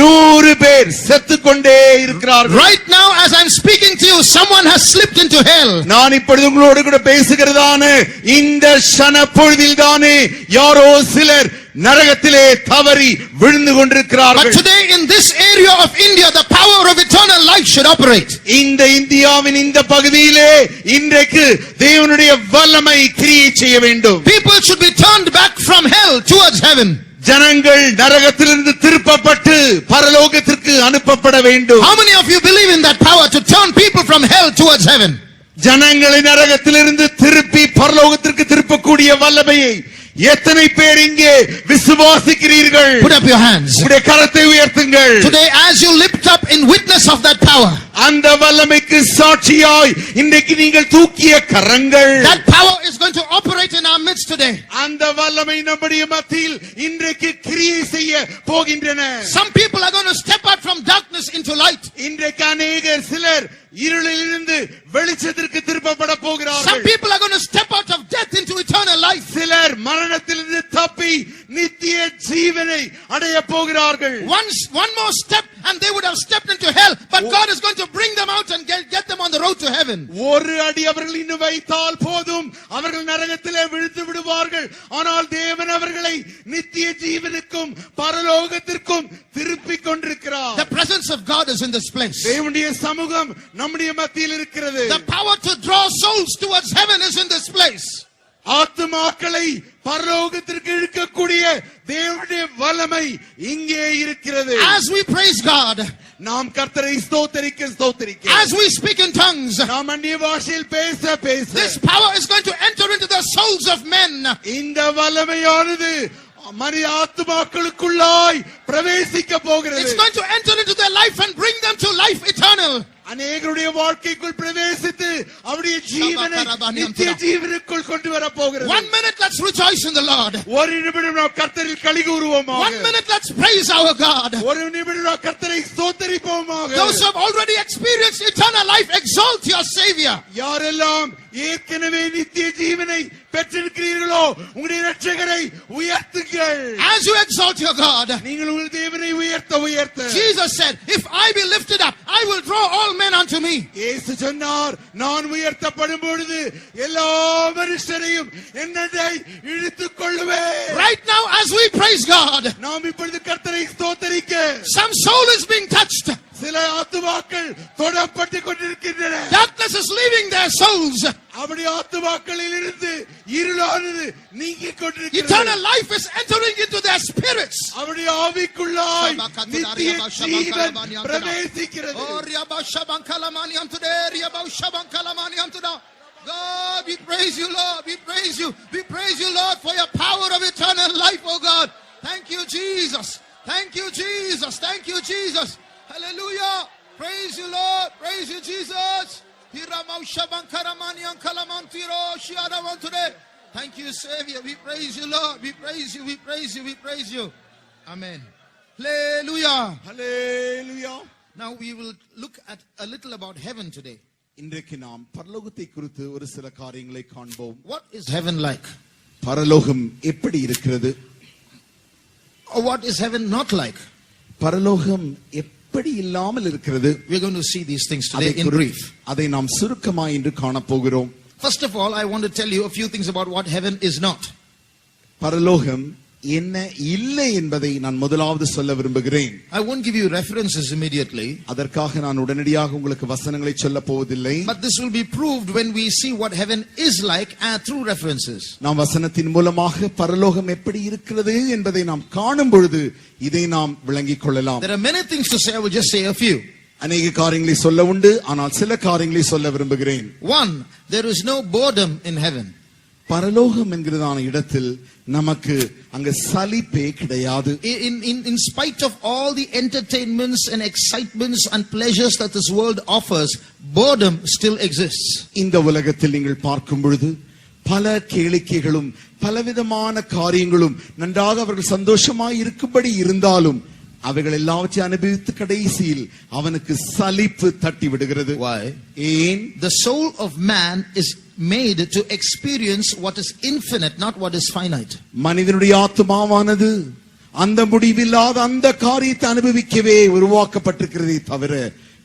100 பேர் செத்துக்கொண்டே இருக்கிறார்கள். Right now as I'm speaking to you, someone has slipped into hell. நான் இப்பொழுது உங்களோடு கூட பேசுகிறதான இந்த க்ஷண பொழுதில்தானே யாரோ சிலர் நரகத்திலே தவறி விழுந்து கொண்டிருக்கிறார்கள். But today in this area of India, the power of eternal life should operate. இந்த இந்தியாவின் இந்த பகுதியிலே இன்றைக்கு தேவனுடைய வல்லமை கிரியை செய்ய வேண்டும். People should be turned back from hell towards heaven. ஜனங்கள் நரகத்திலிருந்து திருப்பப்பட்டு பரலோகத்திற்கு அனுப்பப்பட வேண்டும். How many of you believe in that power to turn people from hell towards heaven? ஜனங்களை நரகத்திலிருந்து திருப்பி பரலோகத்திற்கு திருப்பக்கூடிய வல்லமையை எத்தனை பேர் இங்கே விசுவாசிக்கிறீர்கள்? Put up your hands. உங்களுடைய கரத்தை உயர்த்துங்கள். Today as you lift up in witness of that power, அந்த வல்லமைக்கு சாட்சியாய் இன்றைக்கு நீங்கள் தூக்கிய கரங்கள், that power is going to operate in our midst today. அந்த வல்லமை நம்முடைய மத்தியில் இன்றைக்கு கிரியை செய்ய போகின்றன. Some people are going to step out from darkness into light. இன்றைக்கு அநேகர் சிலர் இருளிலிருந்து வெளிச்சத்திற்கு திருப்பப்பட போகிறார்கள். Some people are going to step out of death into eternal life. சிலர் மரணத்திலிருந்து தப்பி நித்திய ஜீவனை அடைய போகிறார்கள். One more step and they would have stepped into hell, but God is going to bring them out and get them on the road to heaven. ஒரு அடி அவர்கள் இன்னும் வைத்தால் போதும், அவர்கள் நரகத்திலே விழுந்து விடுவார்கள். ஆனால் தேவன் அவர்களை நித்திய ஜீவனுக்கும் பரலோகத்திற்கும் திருப்பிக் கொண்டிருக்கிறார். The presence of God is in this place. தேவனுடைய சமூகம் நம்முடைய மத்தியில் இருக்கிறது. The power to draw souls towards heaven is in this place. ஆத்துமாக்களை பரலோகத்திற்கு இழுக்கக்கூடிய தேவனுடைய வல்லமை இங்கே இருக்கிறது. As we praise God, நாம் கர்த்தரை ஸ்தோத்திரிக்க, as we speak in tongues, நாம் அந்நிய பாஷையில் பேச this power is going to enter into the souls of men. இந்த வல்லமையானது மனித ஆத்துமாக்களுக்குள்ளாய் பிரவேசிக்க போகிறது. It's going to enter into their life and bring them to life eternal. அநேகருடைய வாழ்க்கைக்குள் பிரவேசித்து அவருடைய ஜீவனை நித்திய ஜீவனுக்குள் கொண்டு வர போகிறது. 1 minute let's rejoice in the Lord. ஒரு நிமிடம் நாம் கர்த்தரில் களி கூறுவோமாக. 1 minute, let's praise our God. ஒரு நிமிடம் நாம் கர்த்தரை ஸ்தோத்திரிப்போமாக. Those who have already experienced eternal life, exalt your Savior. யாரெல்லாம் ஏற்கனவே நித்திய ஜீவனை பெற்றிருக்கிறீர்களோ உங்களுடைய இரட்சகரை உயர்த்துங்கள். As you exalt your God, நீங்கள் உங்கள் தேவனை உயர்த்த Jesus said, if I be lifted up, I will draw all men unto me. இயேசு சொன்னார், நான் உயர்த்தப்படும் பொழுது எல்லா மனுஷரையும் என்னை இழுத்துக் கொள்ளுவேன். Right now, as we praise God, நாம் இப்பொழுது கர்த்தரை ஸ்தோத்திரிக்க, some soul is being touched. சில ஆத்துமாக்கள் தொடப்பட்டு கொண்டிருக்கின்றன. Darkness is leaving their souls. அவருடைய ஆத்துமாக்களில் இருந்து இருளானது நீங்கிக் கொண்டிருக்கிறது. Eternal life is entering into their spirits. அவருடைய ஆவிக்குள்ளாய் நித்திய ஜீவன் பிரவேசிக்கிறது. God, we praise you, Lord. We praise you. We praise you, Lord, for your power of eternal life, oh God. Thank you, Jesus. Thank you, Jesus. Thank you, Jesus. Hallelujah. Praise you, Lord. Praise you, Jesus. Thank you, Savior. We praise you, Lord. We praise you. We praise you. We praise you. Amen. Hallelujah. Hallelujah. Now we will look at a little about heaven today. இன்றைக்கு நாம் பரலோகத்தை குறித்து ஒரு சில காரியங்களை காண்போம். What is heaven like? பரலோகம் எப்படி இருக்கிறது? Or what is heaven not like? பரலோகம் எப்படி இல்லாமல் இருக்கிறது? We're going to see these things today in brief. அதை நாம் சுருக்கமாய் இன்று காண போகிறோம். First of all, I want to tell you a few things about what heaven is not. பரலோகம் என்ன இல்லை என்பதை நான் முதலாவது சொல்ல விரும்புகிறேன். I won't give you references immediately. அதற்காக நான் உடனடியாக உங்களுக்கு வசனங்களை சொல்ல போவதில்லை. But this will be proved when we see what heaven is like through references. நாம் வசனத்தின் மூலமாக பரலோகம் எப்படி இருக்கிறது என்பதை நாம் காணும் பொழுது இதை நாம் விளங்கிக் கொள்ளலாம். There are many things to say. I will just say a few. அநேக காரியங்களை சொல்ல உண்டு, ஆனால் சில காரியங்களை சொல்ல விரும்புகிறேன். One, there is no boredom in heaven. பரலோகம் என்கிறதான இடத்தில் நமக்கு அங்க சலிப்பே கிடையாது. In spite of all the entertainments and excitements and pleasures that this world offers, boredom still exists. இந்த உலகத்தில் நீங்கள் பார்க்கும் பொழுது பல கேளிக்கைகளும் பலவிதமான காரியங்களும் நன்றாக அவர்கள் சந்தோஷமாய் இருக்கும்படி இருந்தாலும் அவைகள் எல்லாவற்றையும் அனுபவித்து கடைசியில் அவனுக்கு சலிப்பு தட்டி விடுகிறது. Why? ஏன்? The soul of man is made to experience what is infinite, not what is finite. மனிதனுடைய ஆத்துமாவானது அந்த முடிவில்லாத அந்த காரியத்தை அனுபவிக்கவே உருவாக்கப்பட்டிருக்கிறதே தவிர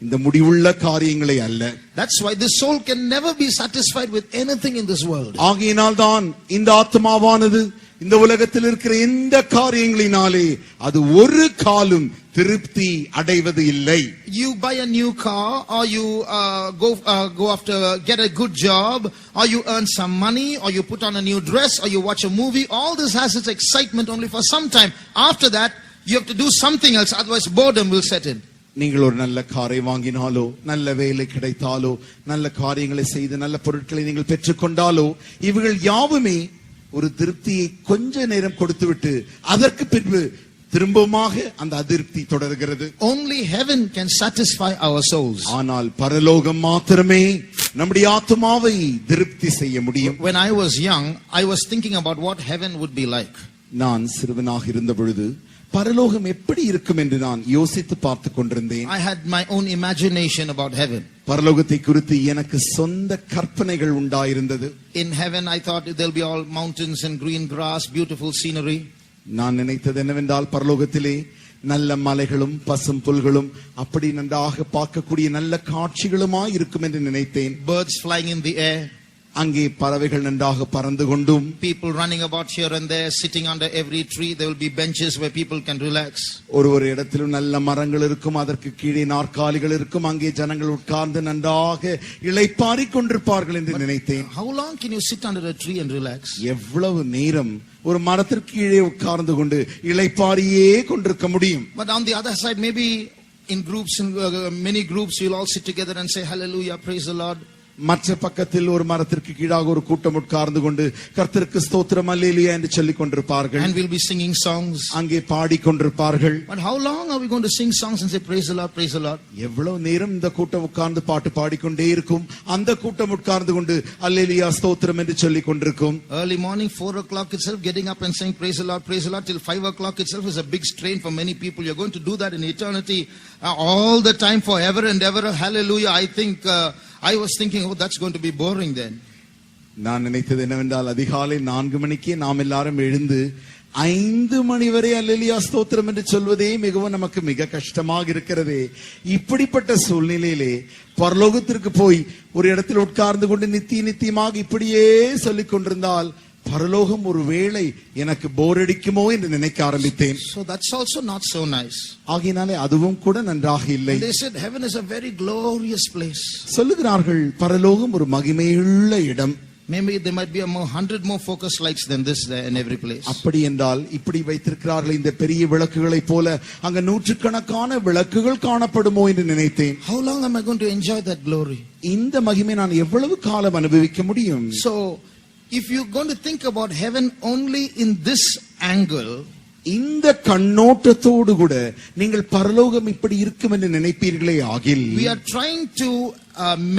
இந்த முடிவுள்ள காரியங்களை அல்ல. That's why this soul can never be satisfied with anything in this world. ஆகையினால் தான் இந்த ஆத்மாவானது இந்த உலகத்தில் இருக்கிற எந்த காரியங்களினாலே அது ஒரு காலும் திருப்தி அடைவது இல்லை. You buy a new car, or you go after get a good job, or you earn some money, or you put on a new dress, or you watch a movie. All this has its excitement only for some time. After that, you have to do something else, otherwise boredom will set in. நீங்கள் ஒரு நல்ல காரை வாங்கினாலோ, நல்ல வேலை கிடைத்தாலோ, நல்ல காரியங்களை செய்து நல்ல பொருட்களை நீங்கள் பெற்றுக்கொண்டாலோ, இவைகள் யாவுமே ஒரு திருப்தியை கொஞ்ச நேரம் கொடுத்துவிட்டு அதற்கு பின்பு திரும்பமாக அந்த அதிருப்தி தொடர்கிறது. Only heaven can satisfy our souls. ஆனால் பரலோகம் மாத்திரமே நம்முடைய ஆத்துமாவை திருப்தி செய்ய முடியும். When I was young, I was thinking about what heaven would be like. நான் சிறுவனாக இருந்த பொழுது பரலோகம் எப்படி இருக்கும் என்று நான் யோசித்து பார்த்து கொண்டிருந்தேன். I had my own imagination about heaven. பரலோகத்தை குறித்து எனக்கு சொந்த கற்பனைகள் உண்டாயிருந்தது. In heaven I thought there'll be all mountains and green grass, beautiful scenery. நான் நினைத்தது என்னவென்றால் பரலோகத்திலே நல்ல மலைகளும் பசும் புல்களும் அப்படி நன்றாக பார்க்கக்கூடிய நல்ல காட்சிகளுமாய் இருக்கும் என்று நினைத்தேன். Birds flying in the air. அங்கே பறவைகள் நன்றாக பறந்து கொண்டும், people running about here and there, sitting under every tree. There will be benches where people can relax. ஒரு இடத்திலும் நல்ல மரங்கள் இருக்கும், அதற்கு கீழே நாற்காலிகள் இருக்கும், அங்கே ஜனங்கள் உட்கார்ந்து நன்றாக இளைப்பாறிக் கொண்டிருப்பார்கள் என்று நினைத்தேன். How long can you sit under a tree and relax? எவ்வளவு நேரம் ஒரு மரத்திற்கு கீழே உட்கார்ந்து கொண்டு இளைப்பாறியே கொண்டிருக்க முடியும்? But on the other side, maybe in groups, in many groups, you'll all sit together and say hallelujah, praise the Lord. மற்ற பக்கத்தில் ஒரு மரத்திற்கு கீழாக ஒரு கூட்டம் உட்கார்ந்து கொண்டு கர்த்தருக்கு ஸ்தோத்திரம் அல்லேலூயா என்று சொல்லிக் கொண்டிருப்பார்கள். And we'll be singing songs. அங்கே பாடிக்கொண்டிருப்பார்கள். But how long are we going to sing songs and say praise the Lord, praise the Lord? எவ்வளவு நேரம் இந்த கூட்டம் உட்கார்ந்து பாட்டு பாடிக்கொண்டே இருக்கும்? அந்த கூட்டம் உட்கார்ந்து கொண்டு அல்லேலூயா ஸ்தோத்திரம் என்று சொல்லிக் கொண்டிருக்கும். Early morning, 4 o'clock itself, getting up and saying praise the Lord till 5 o'clock itself is a big strain for many people. You're going to do that in eternity, all the time, forever and ever. Hallelujah. I was thinking, oh, that's going to be boring then. நான் நினைத்தது என்னவென்றால் அதிகாலை 4 மணிக்கே நாம் எல்லாரும் எழுந்து 5 மணி வரை அல்லேலூயா ஸ்தோத்திரம் என்று சொல்வதே மிகவும் நமக்கு மிக கஷ்டமாக இருக்கிறதே. இப்படிப்பட்ட சூழ்நிலையிலே பரலோகத்திற்கு போய் ஒரு இடத்தில் உட்கார்ந்து கொண்டு நித்தியமாக இப்படியே சொல்லிக் கொண்டிருந்தால் பரலோகம் ஒருவேளை எனக்கு போர் அடிக்குமோ என்று நினைக்க ஆரம்பித்தேன். So that's also not so nice. ஆகினாலே அதுவும் கூட நன்றாக இல்லை. They said heaven is a very glorious place. சொல்லுகிறார்கள் பரலோகம் ஒரு மகிமையுள்ள இடம். Maybe there might be 100 more focus lights than this there in every place. அப்படி என்றால் இப்படி வைத்திருக்கிறார்கள் இந்த பெரிய விளக்குகளை போல அங்க நூற்றுக்கணக்கான விளக்குகள் காணப்படுமோ என்று நினைத்தேன். How long am I going to enjoy that glory? இந்த மகிமை நான் எவ்வளவு காலம் அனுபவிக்க முடியும்? So if you're going to think about heaven only in this angle, இந்த கண்ணோட்டத்தோடு கூட நீங்கள் பரலோகம் இப்படி இருக்கும் என்று நினைப்பீர்களே ஆகில், we are trying to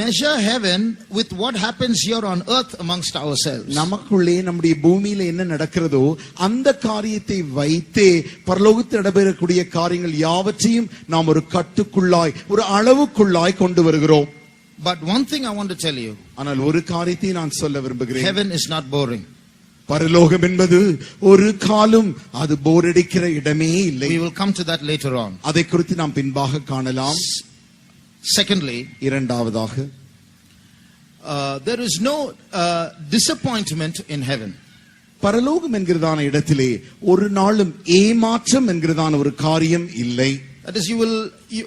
measure heaven with what happens here on earth amongst ourselves. நமக்குள்ளே நம்முடைய பூமியில என்ன நடக்கிறதோ அந்த காரியத்தை வைத்தே பரலோகத்தில் நடைபெறக்கூடிய காரியங்கள் யாவற்றையும் நாம் ஒரு கட்டுக்குள்ளாய் ஒரு அளவுக்குள்ளாய் கொண்டு வருகிறோம். But one thing I want to tell you, ஆனால் ஒரு காரியத்தை நான் சொல்ல விரும்புகிறேன். heaven is not boring. பரலோகம் என்பது ஒரு காலம் அது போர் அடிக்கிற இடமே இல்லை. We will come to that later on. அதை குறித்து நாம் பின்பாக காணலாம். Secondly, இரண்டாவதாக there is no disappointment in heaven. பரலோகம் என்கிறதான இடத்திலே ஒரு நாளும் ஏமாற்றம் என்கிறதான ஒரு காரியம் இல்லை. That is,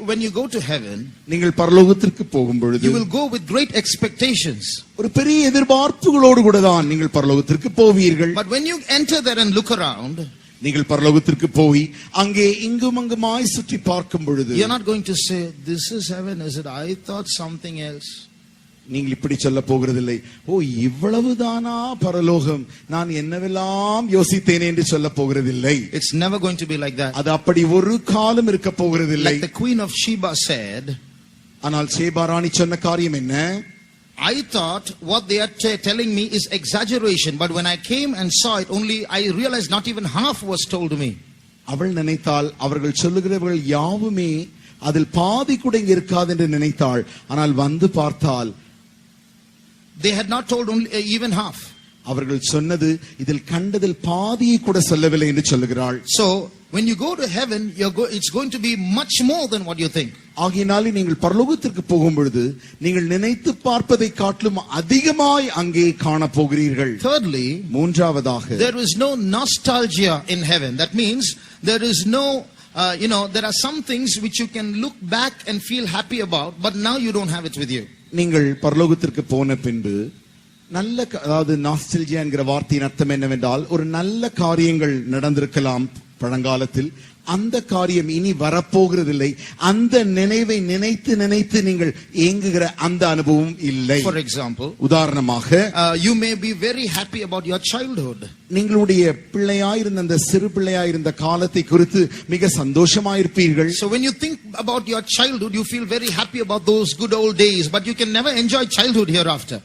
when you go to heaven, நீங்கள் பரலோகத்திற்கு போகும் பொழுது you will go with great expectations. ஒரு பெரிய எதிர்பார்ப்புகளோடு கூட தான் நீங்கள் பரலோகத்திற்கு போவீர்கள். But when you enter there and look around, நீங்கள் பரலோகத்திற்கு போய் அங்கே இங்கும் அங்குமாய் சுற்றி பார்க்கும் பொழுது you're not going to say, this is heaven, is it? I thought something else. நீங்கள் இப்படி சொல்ல போகிறதில்லை, ஓ இவ்வளவுதானா பரலோகம், நான் என்னவெல்லாம் யோசித்தேனே என்று சொல்ல போகிறதில்லை. It's never going to be like that. அது அப்படி ஒரு காலம் இருக்க போகிறதில்லை. Like the Queen of Sheba said, ஆனால் சேபா ராணி சொன்ன காரியம் என்ன? I thought what they are telling me is exaggeration, but when I came and saw it, only I realized not even half was told to me. அவள் நினைத்தால் அவர்கள் சொல்லுகிறவர்கள் யாவுமே அதில் பாதி கூட இங்க இருக்காது என்று நினைத்தாள். ஆனால் வந்து பார்த்தால் they had not told only even half. அவர்கள் சொன்னது இதில் கண்டதில் பாதியை கூட சொல்லவில்லை என்று சொல்லுகிறாள். So when you go to heaven, it's going to be much more than what you think. ஆகினாலே நீங்கள் பரலோகத்திற்கு போகும் பொழுது நீங்கள் நினைத்து பார்ப்பதை காட்டிலும் அதிகமாய் அங்கே காண போகிறீர்கள். Thirdly, மூன்றாவதாக there is no nostalgia in heaven. That means there is no there are some things which you can look back and feel happy about, but now you don't have it with you. நீங்கள் பரலோகத்திற்கு போன பின்பு நல்ல அதாவது நாஸ்டல்ஜியா என்கிற வார்த்தையின் அர்த்தம் என்னவென்றால் ஒரு நல்ல காரியங்கள் நடந்திருக்கலாம் பழங்காலத்தில், அந்த காரியம் இனி வரப்போகிறதில்லை. அந்த நினைவை நினைத்து நினைத்து நீங்கள் ஏங்குகிற அந்த அனுபவம் இல்லை. For example, உதாரணமாக you may be very happy about your childhood. நீங்களுடைய பிள்ளையாயிருந்த அந்த சிறு பிள்ளையாயிருந்த காலத்தை குறித்து மிக சந்தோஷமாயிருப்பீர்கள். So when you think about your childhood, you feel very happy about those good old days, but you can never enjoy childhood hereafter.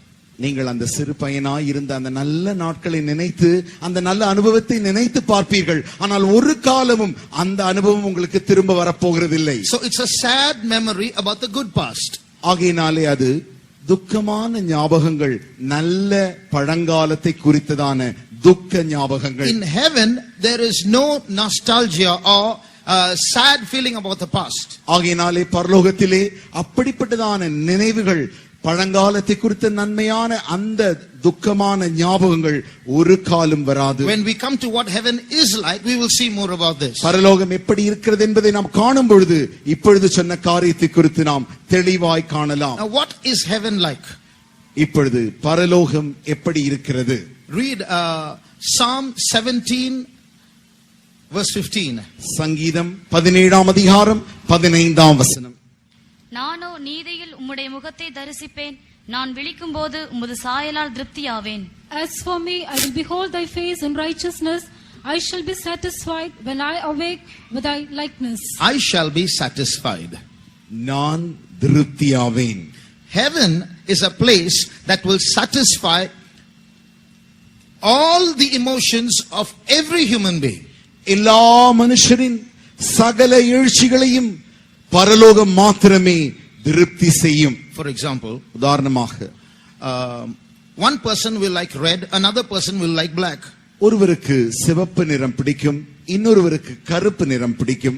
நீங்கள் அந்த சிறு பையனாய் இருந்த அந்த நல்ல நாட்களை நினைத்து அந்த நல்ல அனுபவத்தை நினைத்து பார்ப்பீர்கள். ஆனால் ஒரு காலமும் அந்த அனுபவம் உங்களுக்கு திரும்ப வரப்போகிறதில்லை. So it's a sad memory about the good past. ஆகையினாலே அது துக்கமான ஞாபகங்கள், நல்ல பழங்காலத்தை குறித்ததான துக்க ஞாபகங்கள். In heaven there is no nostalgia or sad feeling about the past. ஆகையினாலே பரலோகத்திலே அப்படிப்பட்டதான நினைவுகள், பழங்காலத்தை குறித்த நன்மையான அந்த துக்கமான ஞாபகங்கள் ஒரு காலம் வராது. When we come to what heaven is like, we will see more about this. பரலோகம் எப்படி இருக்கிறது என்பதை நாம் காணும் பொழுது இப்பொழுது சொன்ன காரியத்தை குறித்து நாம் தெளிவாய் காணலாம். Now what is heaven like? இப்பொழுது பரலோகம் எப்படி இருக்கிறது? Read Psalm 17 verse 15. சங்கீதம் 17ஆம் அதிகாரம் 15ஆம் வசனம். நானோ நீதியில் உம்முடைய முகத்தை தரிசிப்பேன், நான் விழிக்கும்போது உமது சாயலால் திருப்தியாவேன். As for me, I will behold thy face in righteousness. I shall be satisfied when I awake with thy likeness. I shall be satisfied. நான் திருப்தியாவேன். Heaven is a place that will satisfy all the emotions of every human being. எல்லா மனுஷரின் சகல எழுச்சிகளையும் பரலோகம் மாத்திரமே திருப்தி செய்யும். For example, உதாரணமாக one person will like red, another person will like black. ஒருவருக்கு சிவப்பு நிறம் பிடிக்கும், இன்னொருவருக்கு கருப்பு நிறம் பிடிக்கும்.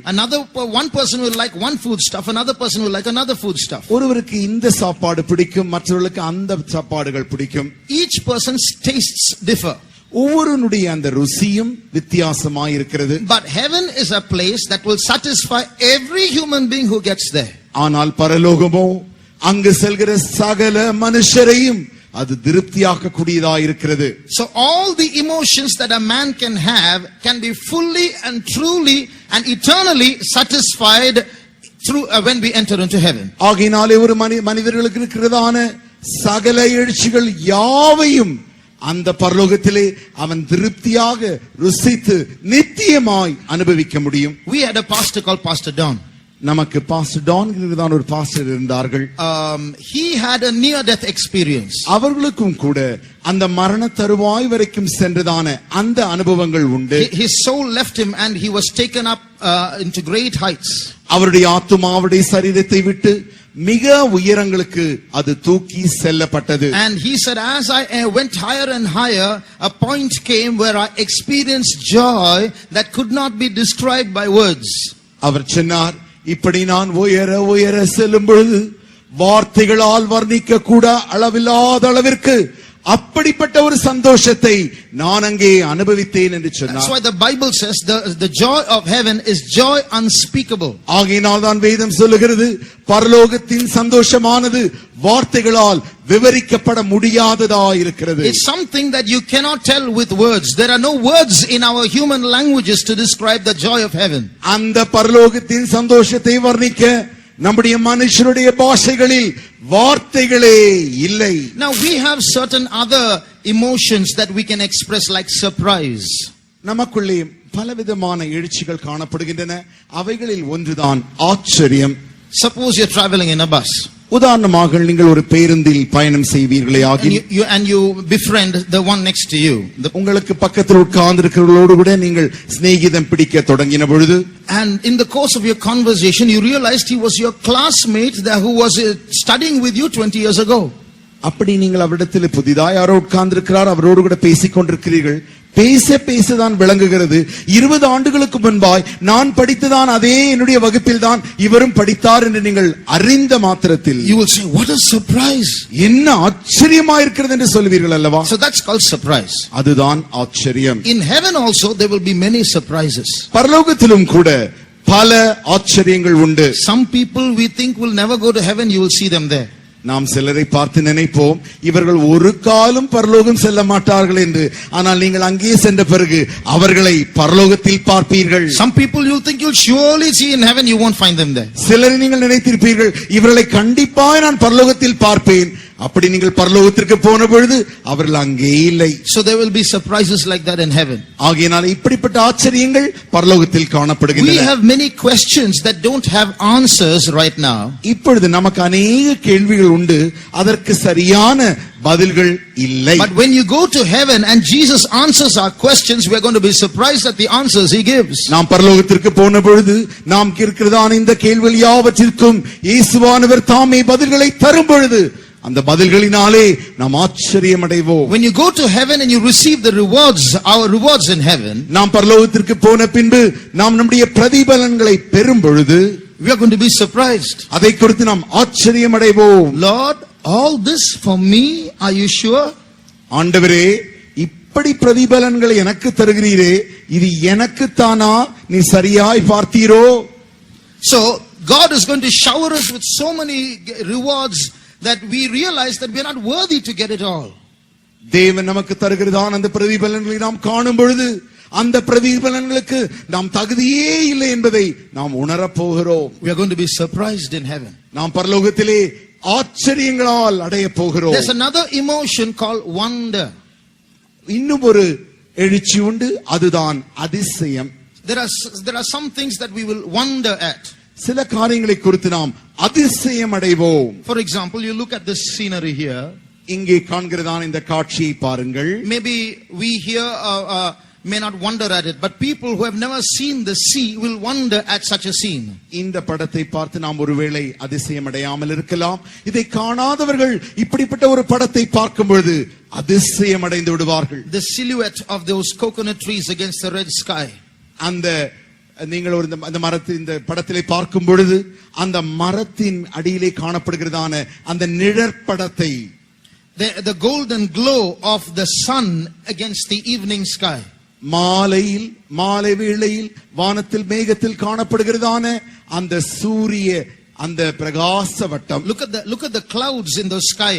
One person will like one food stuff, another person will like another food stuff. ஒருவருக்கு இந்த சாப்பாடு பிடிக்கும், மற்றவர்களுக்கு அந்த சாப்பாடுகள் பிடிக்கும். Each person's tastes differ. ஒவ்வொருவனுடைய அந்த ருசியும் வித்தியாசமாய் இருக்கிறது. But heaven is a place that will satisfy every human being who gets there. ஆனால் பரலோகமோ அங்கு செல்கிற சகல மனுஷரையும் அது திருப்தியாக்க கூடியதாக இருக்கிறது. So all the emotions that a man can be fully and truly and eternally satisfied through when we enter into heaven. ஆகையினாலே ஒரு மனிதர்களுக்கு இருக்கிறதான சகல எழுச்சிகள் யாவையும் அந்த பரலோகத்திலே அவன் திருப்தியாக ருசித்து நித்தியமாய் அனுபவிக்க முடியும். We had a pastor called Pastor Don. நமக்கு பாஸ்டர் டான் தான் ஒரு பாஸ்டர் இருந்தார்கள். He had a near death experience. அவர்களுக்கும் கூட அந்த மரண தருவாய் வரைக்கும் சென்றதான அந்த அனுபவங்கள் உண்டு. His soul left him and he was taken up into great heights. அவருடைய ஆத்துமா அவருடைய சரீரத்தை விட்டு மிக உயரங்களுக்கு அது தூக்கி செல்லப்பட்டது. And he said, as I went higher and higher, a point came where I experienced joy that could not be described by words. அவர் சொன்னார், இப்படி நான் உயர உயர செல்லும் பொழுது வார்த்தைகளால் வர்ணிக்க கூட அளவில்லாத அளவிற்கு அப்படிப்பட்ட ஒரு சந்தோஷத்தை நான் அங்கே அனுபவித்தேன் என்று சொன்னார். That's why the Bible says the joy of heaven is joy unspeakable. ஆகையினால் தான் வேதம் சொல்லுகிறது, பரலோகத்தின் சந்தோஷமானது வார்த்தைகளால் விவரிக்கப்பட முடியாததாய் இருக்கிறது. It's something that you cannot tell with words. There are no words in our human languages to describe the joy of heaven. அந்த பரலோகத்தின் சந்தோஷத்தை வர்ணிக்க நம்முடைய மனுஷருடைய பாஷைகளில் வார்த்தைகளே இல்லை. Now we have certain other emotions that we can express like surprise. நமக்குள்ளே பலவிதமான எழுச்சிகள் காணப்படுகின்றன. அவைகளில் ஒன்றுதான் ஆச்சரியம். Suppose you're traveling in a bus. உதாரணமாக நீங்கள் ஒரு பேருந்தில் பயணம் செய்வீர்களே ஆகி and you befriend the one next to you. உங்களுக்கு பக்கத்தில் உட்கார்ந்திருக்கிறவர்களோடு கூட நீங்கள் சிநேகிதம் பிடிக்க தொடங்கின பொழுது, and in the course of your conversation you realized he was your classmate who was studying with you 20 years ago. அப்படி நீங்கள் அவரிடத்தில் புதிதாய் யாரோ உட்கார்ந்திருக்கிறார், அவரோடு கூட பேசிக் கொண்டிருக்கிறீர்கள். பேசதான் விளங்குகிறது, 20 ஆண்டுகளுக்கு முன்பாய் நான் படித்ததான் அதே என்னுடைய வகுப்பில் தான் இவரும் படித்தார் என்று நீங்கள் அறிந்த மாத்திரத்தில் you will say, what a surprise, என்ன ஆச்சரியமா இருக்கிறது என்று சொல்வீர்கள் அல்லவா? So that's called surprise. அதுதான் ஆச்சரியம். In heaven also there will be many surprises. பரலோகத்திலும் கூட பல ஆச்சரியங்கள் உண்டு. Some people we think will never go to heaven, you will see them there. நாம் சிலரை பார்த்து நினைப்போம், இவர்கள் ஒரு காலம் பரலோகம் செல்ல மாட்டார்கள் என்று. ஆனால் நீங்கள் அங்கே சென்ற பிறகு அவர்களை பரலோகத்தில் பார்ப்பீர்கள். Some people you think you'll surely see in heaven, you won't find them there. சிலரை நீங்கள் நினைத்திருப்பீர்கள், இவர்களை கண்டிப்பாக நான் பரலோகத்தில் பார்ப்பேன். அப்படி நீங்கள் பரலோகத்திற்கு போன பொழுது அவர்கள் அங்கே இல்லை. So there will be surprises like that in heaven. ஆகையினால் இப்படிப்பட்ட ஆச்சரியங்கள் பரலோகத்தில் காணப்படுகின்றன. We have many questions that don't have answers right now. இப்பொழுது நமக்கு अनेक கேள்விகள் உண்டு, அதற்கு சரியான பதில்கள் இல்லை. But when you go to heaven and Jesus answers our questions, we are going to be surprised at the answers he gives. நாம் பரலோகத்திற்கு போன பொழுது நாம் இருக்கிறதான இந்த கேள்விகள் யாவற்றிற்கும் இயேசுவானவர் தாமே பதில்களை தரும் பொழுது அந்த பதில்களினாலே நாம் ஆச்சரியம் அடைவோம். When you go to heaven and you receive the rewards, our rewards in heaven, நாம் பரலோகத்திற்கு போன பின்பு நாம் நம்முடைய பிரதிபலன்களை பெறும் பொழுது we are going to be surprised. அதை குறித்து நாம் ஆச்சரியம் அடைவோம். Lord, all this for me, are you sure? ஆண்டவரே, இப்படி பிரதிபலன்களை எனக்கு தருகிறீரே, இது எனக்கு தானா? நீ சரியாய் பார்த்தீரோ? So God is going to shower us with so many rewards that we realize that we are not worthy to get it all. தேவன் நமக்கு தருகிறதான அந்த பிரதிபலன்களை நாம் காணும் பொழுது அந்த பிரதிபலன்களுக்கு நாம் தகுதியே இல்லை என்பதை நாம் உணரப் போகிறோம். We are going to be surprised in heaven. நாம் பரலோகத்திலே ஆச்சரியங்களால் அடைய போகிறோம். There's another emotion called wonder. இன்னும் ஒரு எழுச்சி உண்டு, அதுதான் அதிசயம். There are some things that we will wonder at. சில காரியங்களை குறித்து நாம் அதிசயம் அடைவோம். For example, you look at this scenery here. இங்கே காண்கிறதான இந்த காட்சியை பாருங்கள். Maybe we here may not wonder at it, but people who have never seen the sea will wonder at such a scene. இந்த படத்தை பார்த்து நாம் ஒருவேளை அதிசயம் அடையாமல் இருக்கலாம். இதை காணாதவர்கள் இப்படிப்பட்ட ஒரு படத்தை பார்க்கும் பொழுது அதிசயம் அடைந்து விடுவார்கள். The silhouette of those coconut trees against the red sky. அந்த நீங்கள் ஒரு அந்த மரத்தின் இந்த படத்திலே பார்க்கும் பொழுது அந்த மரத்தின் அடியிலே காணப்படுகிறதான அந்த நிழற்படத்தை, the golden glow of the sun against the evening sky. மாலை வேளையில் வானத்தில் மேகத்தில் காணப்படுகிறதான அந்த சூரிய அந்த பிரகாச வட்டம். Look at the clouds in the sky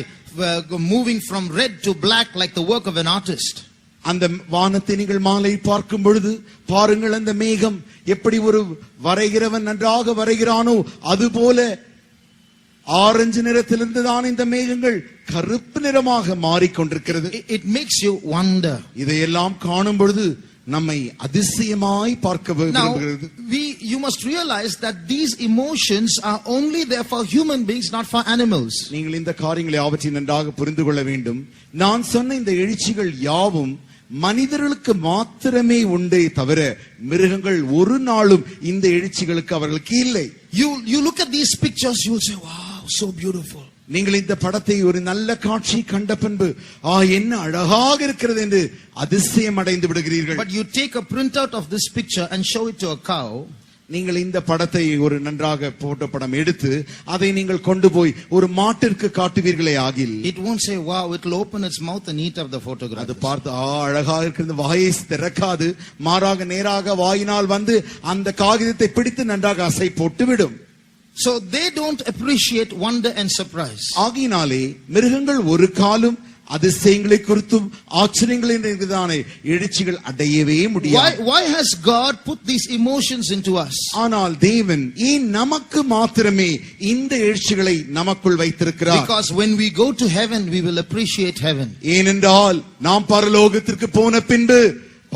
moving from red to black like the work of an artist. அந்த வானத்தை நீங்கள் மாலை பார்க்கும் பொழுது பாருங்கள், அந்த மேகம் எப்படி ஒரு வரைகிறவன் நன்றாக வரைகிறானோ அதுபோல ஆரஞ்சு நிறத்திலிருந்து தான் இந்த மேகங்கள் கருப்பு நிறமாக மாறிக்கொண்டிருக்கிறது. It makes you wonder. இதையெல்லாம் காணும் பொழுது நம்மை அதிசயமாய் பார்க்க விரும்புகிறது. You must realize that these emotions are only there for human beings, not for animals. நீங்கள் இந்த காரியங்களை அவற்றை நன்றாக புரிந்து கொள்ள வேண்டும். நான் சொன்ன இந்த எழுச்சிகள் யாவும் மனிதர்களுக்கு மாத்திரமே உண்டே தவிர மிருகங்கள் ஒரு நாளும் இந்த எழுச்சிகளுக்கு அவர்களுக்கு இல்லை. You look at these pictures, you will say, wow, so beautiful. நீங்கள் இந்த படத்தை ஒரு நல்ல காட்சி கண்ட பின்பு என்ன அழகாக இருக்கிறது என்று அதிசயம் அடைந்து விடுகிறீர்கள். But you take a printout of this picture and show it to a cow. நீங்கள் இந்த படத்தை ஒரு நன்றாக போட்டோ படம் எடுத்து அதை நீங்கள் கொண்டு போய் ஒரு மாட்டிற்கு காட்டுவீர்களே ஆகில், it won't say wow, it will open its mouth and eat up the photograph. அது பார்த்து அழகாக இருக்கிறது வாயை திறக்காது, மாறாக நேராக வாயினால் வந்து அந்த காகிதத்தை பிடித்து நன்றாக அசை போட்டு விடும். So they don't appreciate wonder and surprise. ஆகினாலே மிருகங்கள் ஒரு காலம் அதிசயங்களை குறித்தும் ஆச்சரியங்களின் எழுச்சிகள் அடையவே முடியாது. Why has God put these emotions into us? ஆனால் தேவன் ஏன் நமக்கு மாத்திரமே இந்த எழுச்சிகளை நமக்குள் வைத்திருக்கிறார்? Because when we go to heaven, we will appreciate heaven. ஏனென்றால் நாம் பரலோகத்திற்கு போன பின்பு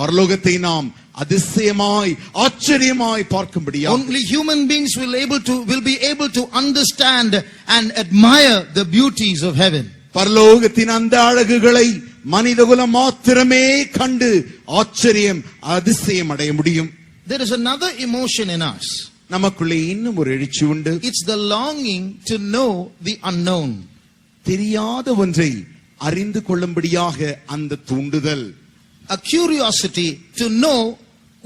பரலோகத்தை நாம் அதிசயமாய் ஆச்சரியமாய் பார்க்கும்படியாக only human beings will be able to understand and admire the beauties of heaven. பரலோகத்தின் அந்த அழகுகளை மனிதகுலம் மாத்திரமே கண்டு ஆச்சரியம் அதிசயம் அடைய முடியும். There is another emotion in us. நமக்குள்ளே இன்னும் ஒரு எழுச்சி உண்டு. It's the longing to know the unknown. தெரியாத ஒன்றை அறிந்து கொள்ளும்படியாக அந்த தூண்டுதல். A curiosity to know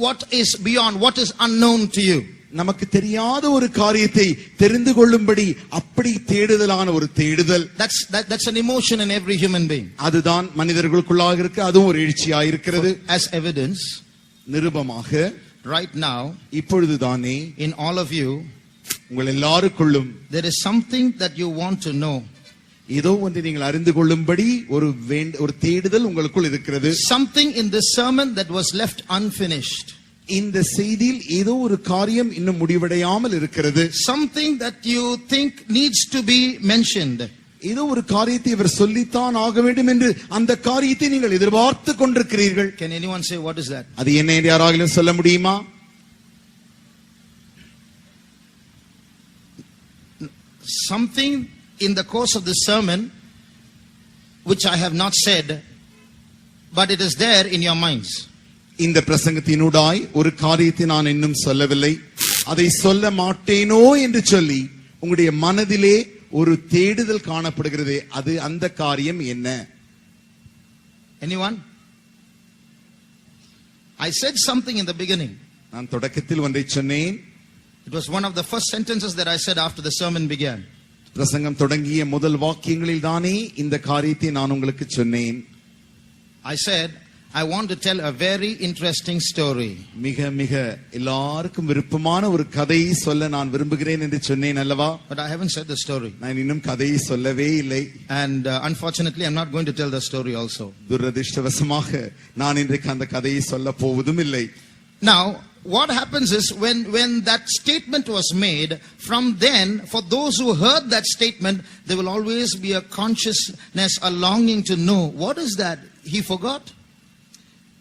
what is beyond, what is unknown to you. நமக்கு தெரியாத ஒரு காரியத்தை தெரிந்து கொள்ளும்படி அப்படி தேடுதலான ஒரு தேடுதல். That's an emotion in every human being. அதுதான் மனிதர்களுக்குள்ளாக இருக்கு, அதுவும் ஒரு எழுச்சியாக இருக்கிறது. As evidence, நிருபமாக right now, இப்பொழுதுதானே in all of you, உங்கள் எல்லாருக்குள்ளும் there is something that you want to know. ஏதோ ஒன்றை நீங்கள் அறிந்து கொள்ளும்படி ஒரு தேடுதல் உங்களுக்குள் இருக்கிறது. Something in this sermon that was left unfinished. இந்த செய்தியில் ஏதோ ஒரு காரியம் இன்னும் முடிவடையாமல் இருக்கிறது. Something that you think needs to be mentioned. ஏதோ ஒரு காரியத்தை இவர் சொல்லித்தான் ஆக வேண்டும் என்று அந்த காரியத்தை நீங்கள் எதிர்பார்த்து கொண்டிருக்கிறீர்கள். Can anyone say what is that? அது என்ன என்று யாராகிலும் சொல்ல முடியுமா? Something in the course of the sermon which I have not said, but it is there in your minds. இந்த பிரசங்கத்தினூடாய் ஒரு காரியத்தை நான் இன்னும் சொல்லவில்லை, அதை சொல்ல மாட்டேனோ என்று சொல்லி உங்களுடைய மனதிலே ஒரு தேடுதல் காணப்படுகிறது. அது அந்த காரியம் என்ன? Anyone? I said something in the beginning. நான் தொடக்கத்தில் ஒன்றை சொன்னேன். It was one of the first sentences that I said after the sermon began. பிரசங்கம் தொடங்கிய முதல் வாக்கியங்களில் தானே இந்த காரியத்தை நான் உங்களுக்கு சொன்னேன். I said I want to tell a very interesting story. மிக மிக எல்லாருக்கும் விருப்பமான ஒரு கதையை சொல்ல நான் விரும்புகிறேன் என்று சொன்னேன் அல்லவா? But I haven't said the story. நான் இன்னும் கதையை சொல்லவே இல்லை. And unfortunately I'm not going to tell the story also. துரதிர்ஷ்டவசமாக நான் இன்றைக்கு அந்த கதையை சொல்ல போவதும் இல்லை. Now what happens is when that statement was made, from then, for those who heard that statement, there will always be a consciousness, a longing to know, what is that he forgot?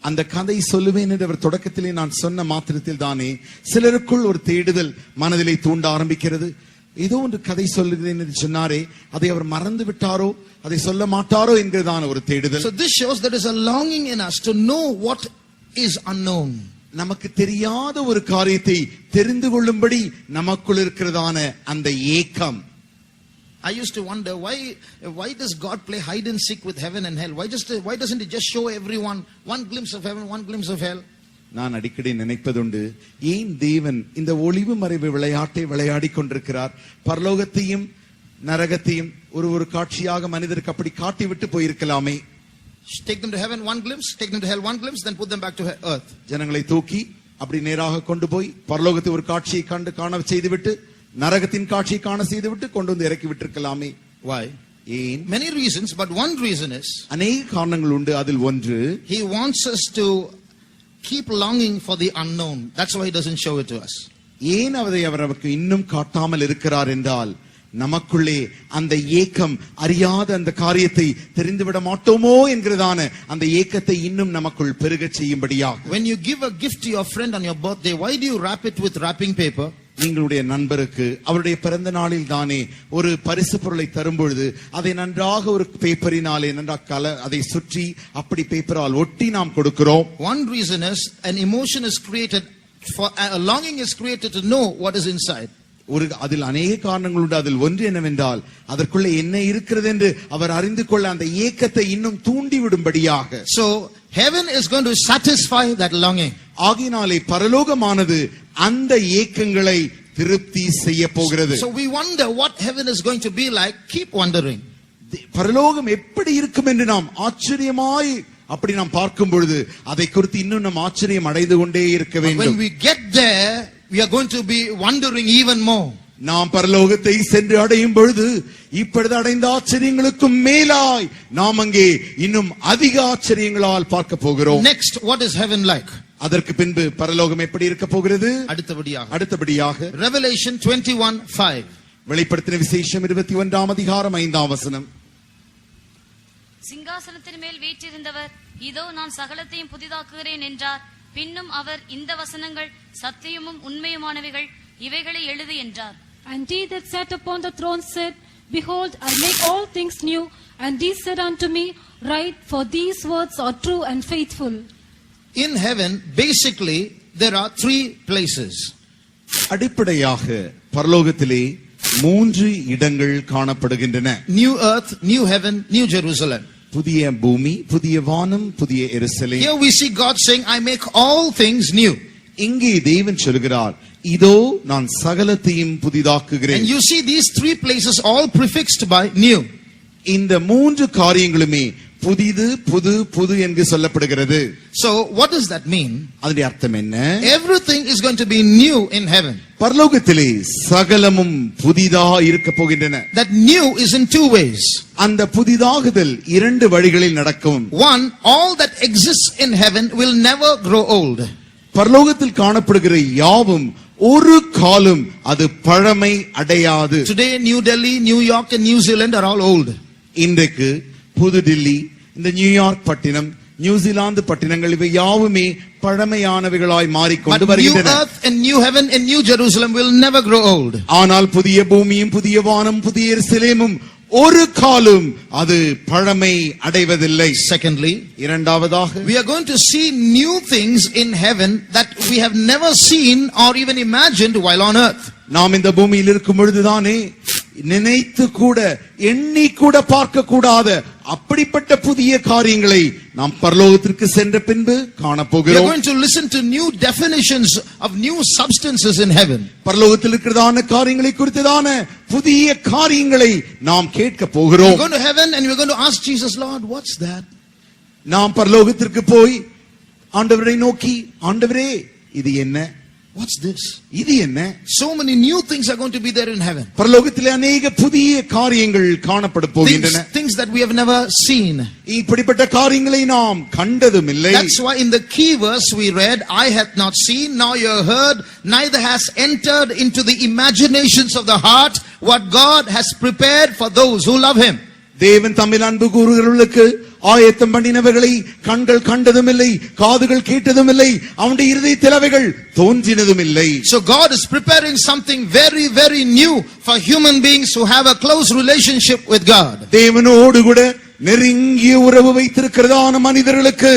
அந்த கதை சொல்லுவேன் என்று அவர் தொடக்கத்திலே நான் சொன்ன மாத்திரத்தில் தானே சிலருக்குள் ஒரு தேடுதல் மனதிலே தூண்ட ஆரம்பிக்கிறது. ஏதோ ஒன்று கதை சொல்லுகிறேன் என்று சொன்னாரே, அதை அவர் மறந்து விட்டாரோ, அதை சொல்ல மாட்டாரோ என்கிறதான ஒரு தேடுதல். So this shows there is a longing in us to know what is unknown. நமக்கு தெரியாத ஒரு காரியத்தை தெரிந்து கொள்ளும்படி நமக்குள் இருக்கிறதான அந்த ஏக்கம். I used to wonder why does God play hide and seek with heaven and hell? Why doesn't he just show everyone one glimpse of heaven, one glimpse of hell? நான் அடிக்கடி நினைப்பதுண்டு, ஏன் தேவன் இந்த ஒளிவு மறைவு விளையாட்டை விளையாடி கொண்டிருக்கிறார்? பரலோகத்தையும் நரகத்தையும் ஒரு காட்சியாக மனிதருக்கு அப்படி காட்டி விட்டு போயிருக்கலாமே. Take them to heaven one glimpse, take them to hell one glimpse, then put them back to earth. ஜனங்களை தூக்கி அப்படி நேராக கொண்டு போய் பரலோகத்தை ஒரு காட்சியை காண செய்துவிட்டு நரகத்தின் காட்சியை காண செய்துவிட்டு கொண்டு வந்து இறக்கி விட்டிருக்கலாமே. Why? ஏன்? Many reasons, but one reason is அநேக காரணங்கள் உண்டு. அதில் ஒன்று, he wants us to keep longing for the unknown. That's why he doesn't show it to us. ஏன் அவர் நமக்கு இன்னும் காட்டாமல் இருக்கிறார் என்றால், நமக்குள்ளே அந்த ஏக்கம், அறியாத அந்த காரியத்தை தெரிந்துவிட மாட்டோமோ என்கிறதான அந்த ஏக்கத்தை இன்னும் நமக்குள் பெருகச் செய்யும்படியாக. When you give a gift to your friend on your birthday, why do you wrap it with wrapping paper? நீங்களுடைய நண்பருக்கு அவருடைய பிறந்த நாளில் தானே ஒரு பரிசு பொருளை தரும் பொழுது அதை நன்றாக ஒரு பேப்பரினாலே நன்றாக அதை சுற்றி அப்படி பேப்பரால் ஒட்டி நாம் கொடுக்கிறோம். One reason is an emotion is created, for a longing is created to know what is inside. அதில் அநேக காரணங்கள் உண்டு. அதில் ஒன்று என்னவென்றால், அதற்குள்ள என்ன இருக்கிறது என்று அவர் அறிந்து கொள்ள அந்த ஏக்கத்தை இன்னும் தூண்டி விடும்படியாக. So heaven is going to satisfy that longing. ஆகினாலே பரலோகமானது அந்த ஏக்கங்களை திருப்தி செய்ய போகிறது. So we wonder what heaven is going to be like. Keep wondering. பரலோகம் எப்படி இருக்கும் என்று நாம் ஆச்சரியமாய் அப்படி நாம் பார்க்கும் பொழுது அதை குறித்து இன்னும் நாம் ஆச்சரியம் அடைந்து கொண்டே இருக்க வேண்டும். When we get there, we are going to be wondering even more. நாம் பரலோகத்தை சென்று அடையும் பொழுது இப்பொழுது அடைந்த ஆச்சரியங்களுக்கும் மேலாய் நாம் அங்கே இன்னும் அதிக ஆச்சரியங்களால் பார்க்க போகிறோம். Next, what is heaven like? அதற்கு பின்பு பரலோகம் எப்படி இருக்க போகிறது? அடுத்தபடியாக Revelation 21:5. வெளிப்படுத்தின விசேஷம் 21ஆம் அதிகாரம் 5ஆம் வசனம். சிங்காசனத்தின் மேல் வீற்றிருந்தவர், இதோ நான் சகலத்தையும் புதிதாக்குகிறேன் என்றார். பின்னும் அவர், இந்த வசனங்கள் சத்தியமும் உண்மையுமானவைகள், இவைகளை எழுது என்றார். And he that sat upon the throne said, Behold, I make all things new. And he said unto me, Write, for these words are true and faithful. In heaven, basically, there are three places. அடிப்படையாக பரலோகத்திலே 3 இடங்கள் காணப்படுகின்றன. New earth, new heaven, new Jerusalem. புதிய பூமி, புதிய வானம், புதிய எருசலேம். Here we see God saying, I make all things new. இங்கே தேவன் சொல்கிறார், இதோ நான் சகலத்தையும் புதிதாக்குகிறேன். And you see these three places all prefixed by new. இந்த 3 காரியங்களுமே புதிது, புது, புது என்று சொல்லப்படுகிறது. So what does that mean? அதனுடைய அர்த்தம் என்ன? Everything is going to be new in heaven. பரலோகத்திலே சகலமும் புதிதா இருக்க போகின்றன. That new is in two ways. அந்த புதிதாகுதல் 2 வழிகளில் நடக்கும். One, all that exists in heaven will never grow old. பரலோகத்தில் காணப்படுகிற யாவும் ஒரு காலம் அது பழமை அடையாது. Today New Delhi, New York and New Zealand are all old. இன்றைக்கு புது டில்லி, இந்த நியூயார்க் பட்டினம், நியூசிலாந்து பட்டினங்கள் இவை யாவுமே பழமையானவைகளாய் மாறிக்கொண்டு வருகின்றன. But new earth and new heaven and new Jerusalem will never grow old. ஆனால் புதிய பூமியும் புதிய வானம் புதிய எருசலேமும் ஒரு காலம் அது பழமை அடைவதில்லை. Secondly, இரண்டாவதாக, we are going to see new things in heaven that we have never seen or even imagined while on earth. நாம் இந்த பூமியில் இருக்கும் பொழுதுதானே நினைத்து கூட எண்ணி கூட பார்க்க கூடாத அப்படிப்பட்ட புதிய காரியங்களை நாம் பரலோகத்திற்கு சென்ற பின்பு காணப்போகிறோம். We are going to listen to new definitions of new substances in heaven. பரலோகத்தில் இருக்கிறதான காரியங்களை குறித்ததான புதிய காரியங்களை நாம் கேட்க போகிறோம். We are going to heaven and we are going to ask Jesus, Lord, what's that? நாம் பரலோகத்திற்கு போய் ஆண்டவரை நோக்கி, ஆண்டவரே இது என்ன? What's this? இது என்ன? So many new things are going to be there in heaven. பரலோகத்திலே அநேக புதிய காரியங்கள் காணப்பட போகின்றன. Things things that we have never seen. இப்படிப்பட்ட காரியங்களை நாம் கண்டதும் இல்லை. That's why in the key verse we read, "Eye hath not seen, nor ear heard, neither has entered into the imaginations of the heart what God has prepared for those who love him." தேவன் தம்மில் அன்பு கூறுகிறவர்களுக்கு ஆயத்தம் பண்ணினவைகளை கண்கள் கண்டதும் இல்லை, காதுகள் கேட்டதும் இல்லை, அவனுடைய இருதயத்தில் அவைகள் தோன்றினதும் இல்லை. So God is preparing something very, very new for human beings who have a close relationship with God. தேவனோடு கூட நெருங்கிய உறவு வைத்திருக்கிறதான மனிதர்களுக்கு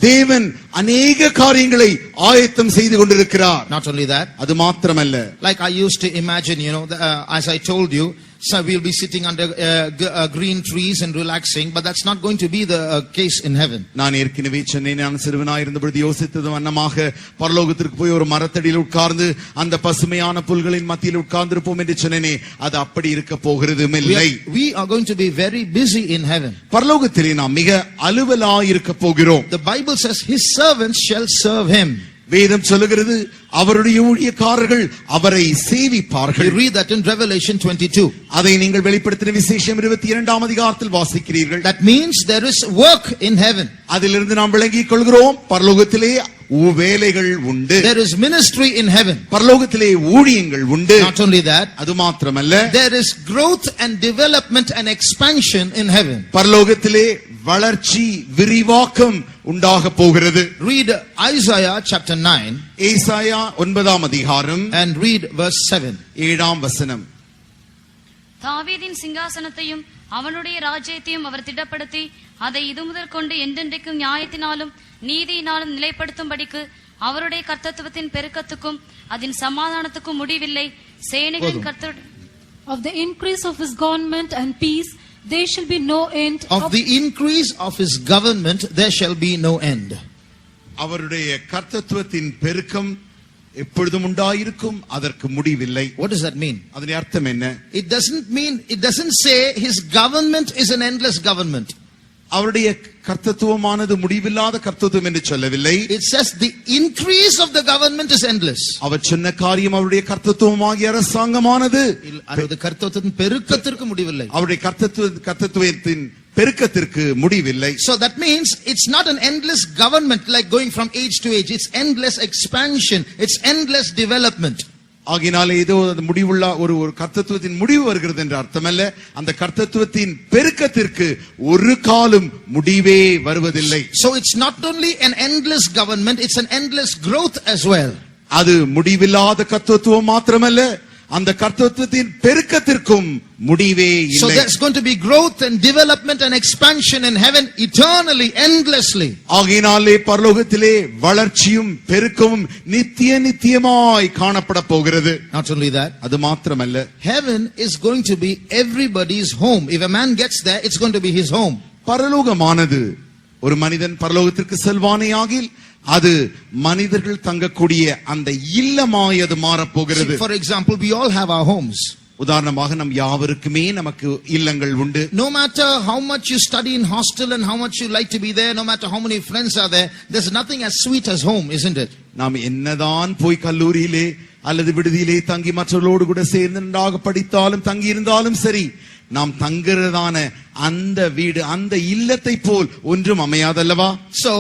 தேவன் அநேக காரியங்களை ஆயத்தம் செய்து கொண்டிருக்கிறார். Not only that, அது மாத்திரமல்ல, like I used to imagine, as I told you, so we'll be sitting under green trees and relaxing, but that's not going to be the case in heaven. நான் ஏற்கனவே சொன்னேன், நான் சிறுவனாய் இருந்தபொழுது யோசித்தது வண்ணமாக பரலோகத்திற்கு போய் ஒரு மரத்தடியில் உட்கார்ந்து அந்த பசுமையான புல்களின் மத்தியில் உட்கார்ந்திருப்போம் என்று சொன்னேனே, அது அப்படி இருக்க போகிறதும் இல்லை. We are going to be very busy in heaven. பரலோகத்திலே நாம் மிக அலுவலாய் இருக்க போகிறோம். The Bible says his servants shall serve him. வேதம் சொல்லுகிறது அவருடைய ஊழியக்காரர்கள் அவரை சேவிப்பார்கள். You read that in Revelation 22. அதை நீங்கள் வெளிப்படுத்தின விசேஷம் 22ஆம் அதிகாரத்தில் வாசிக்கிறீர்கள். That means there is work in heaven. அதிலிருந்து நாம் விளங்கிக் கொள்கிறோம், பரலோகத்திலே வேலைகள் உண்டு. There is ministry in heaven. பரலோகத்திலே ஊழியங்கள் உண்டு. Not only that, அது மாத்திரமல்ல, there is growth and development and expansion in heaven. பரலோகத்திலே வளர்ச்சி விரிவாக்கம் உண்டாக போகிறது. Read Isaiah chapter 9. ஏசாயா 9ஆம் அதிகாரம் and read verse 7. 7ஆம் வசனம். தாவீதின் சிங்காசனத்தையும் அவனுடைய ராஜ்யத்தையும் அவர் திடப்படுத்தி அதை இது முதற் கொண்டு என்றென்றைக்கும் நியாயத்தினாலும் நீதியினாலும் நிலைப்படுத்தும்படிக்கு அவருடைய கர்த்தத்துவத்தின் பெருக்கத்துக்கும் அதன் சமாதானத்துக்கும் முடிவில்லை. சேனைகளின் கர்த்தர் Of the increase of his government and peace there shall be no end. Of the increase of his government there shall be no end. அவருடைய கர்த்தத்துவத்தின் பெருக்கம் எப்பொழுதும் உண்டாயிருக்கும், அதற்கு முடிவில்லை. What does that mean? அதன் அர்த்தம் என்ன? It doesn't say his government is an endless government. அவருடைய கர்த்தத்துவமானது முடிவில்லாத கர்த்தத்துவம் என்று சொல்லவில்லை. It says the increase of the government is endless. அவர் சொன்ன காரியம் அவருடைய கர்த்தத்துவமாகிய அரசாங்கமானது அது கர்த்தத்துவத்தின் பெருக்கத்திற்கு முடிவில்லை. அவருடைய கர்த்தத்துவத்தின் பெருக்கத்திற்கு முடிவில்லை. So that means it's not an endless government like going from age to age. It's endless expansion. It's endless development. ஆகினாலே ஏதோ முடிவுள்ள ஒரு கர்த்தத்துவத்தின் முடிவு வருகிறது என்ற அர்த்தமல்ல, அந்த கர்த்தத்துவத்தின் பெருக்கத்திற்கு ஒரு காலம் முடிவே வருவதில்லை. So it's not only an endless government, it's an endless growth as well. அது முடிவில்லாத கர்த்தத்துவம் மாத்திரமல்ல, அந்த கர்த்தத்துவத்தின் பெருக்கத்திற்கும் முடிவே இல்லை. So there's going to be growth and development and expansion in heaven eternally, endlessly. ஆகினாலே பரலோகத்திலே வளர்ச்சியும் பெருக்கமும் நித்தியமாய் காணப்பட போகிறது. Not only that, அது மாத்திரமல்ல, heaven is going to be everybody's home. If a man gets there, it's going to be his home. பரலோகமானது ஒரு மனிதன் பரலோகத்திற்கு செல்வானேயாகில் அது மனிதர்கள் தங்கக்கூடிய அந்த இல்லமாய் அது மாறப்போகிறது. For example, we all have our homes. உதாரணமாக நம் யாவருக்குமே நமக்கு இல்லங்கள் உண்டு. No matter how much you study in hostel and how much you like to be there, no matter how many friends are there, there's nothing as sweet as home, isn't it? நாம் என்னதான் போய் கல்லூரியிலே அல்லது விடுதியிலே தங்கி மற்றவர்களோடு கூட சேர்ந்து நன்றாக படித்தாலும் தங்கி இருந்தாலும் சரி, நாம் தங்குறதான அந்த வீடு அந்த இல்லத்தை போல் ஒன்றும் அமையாதல்லவா? So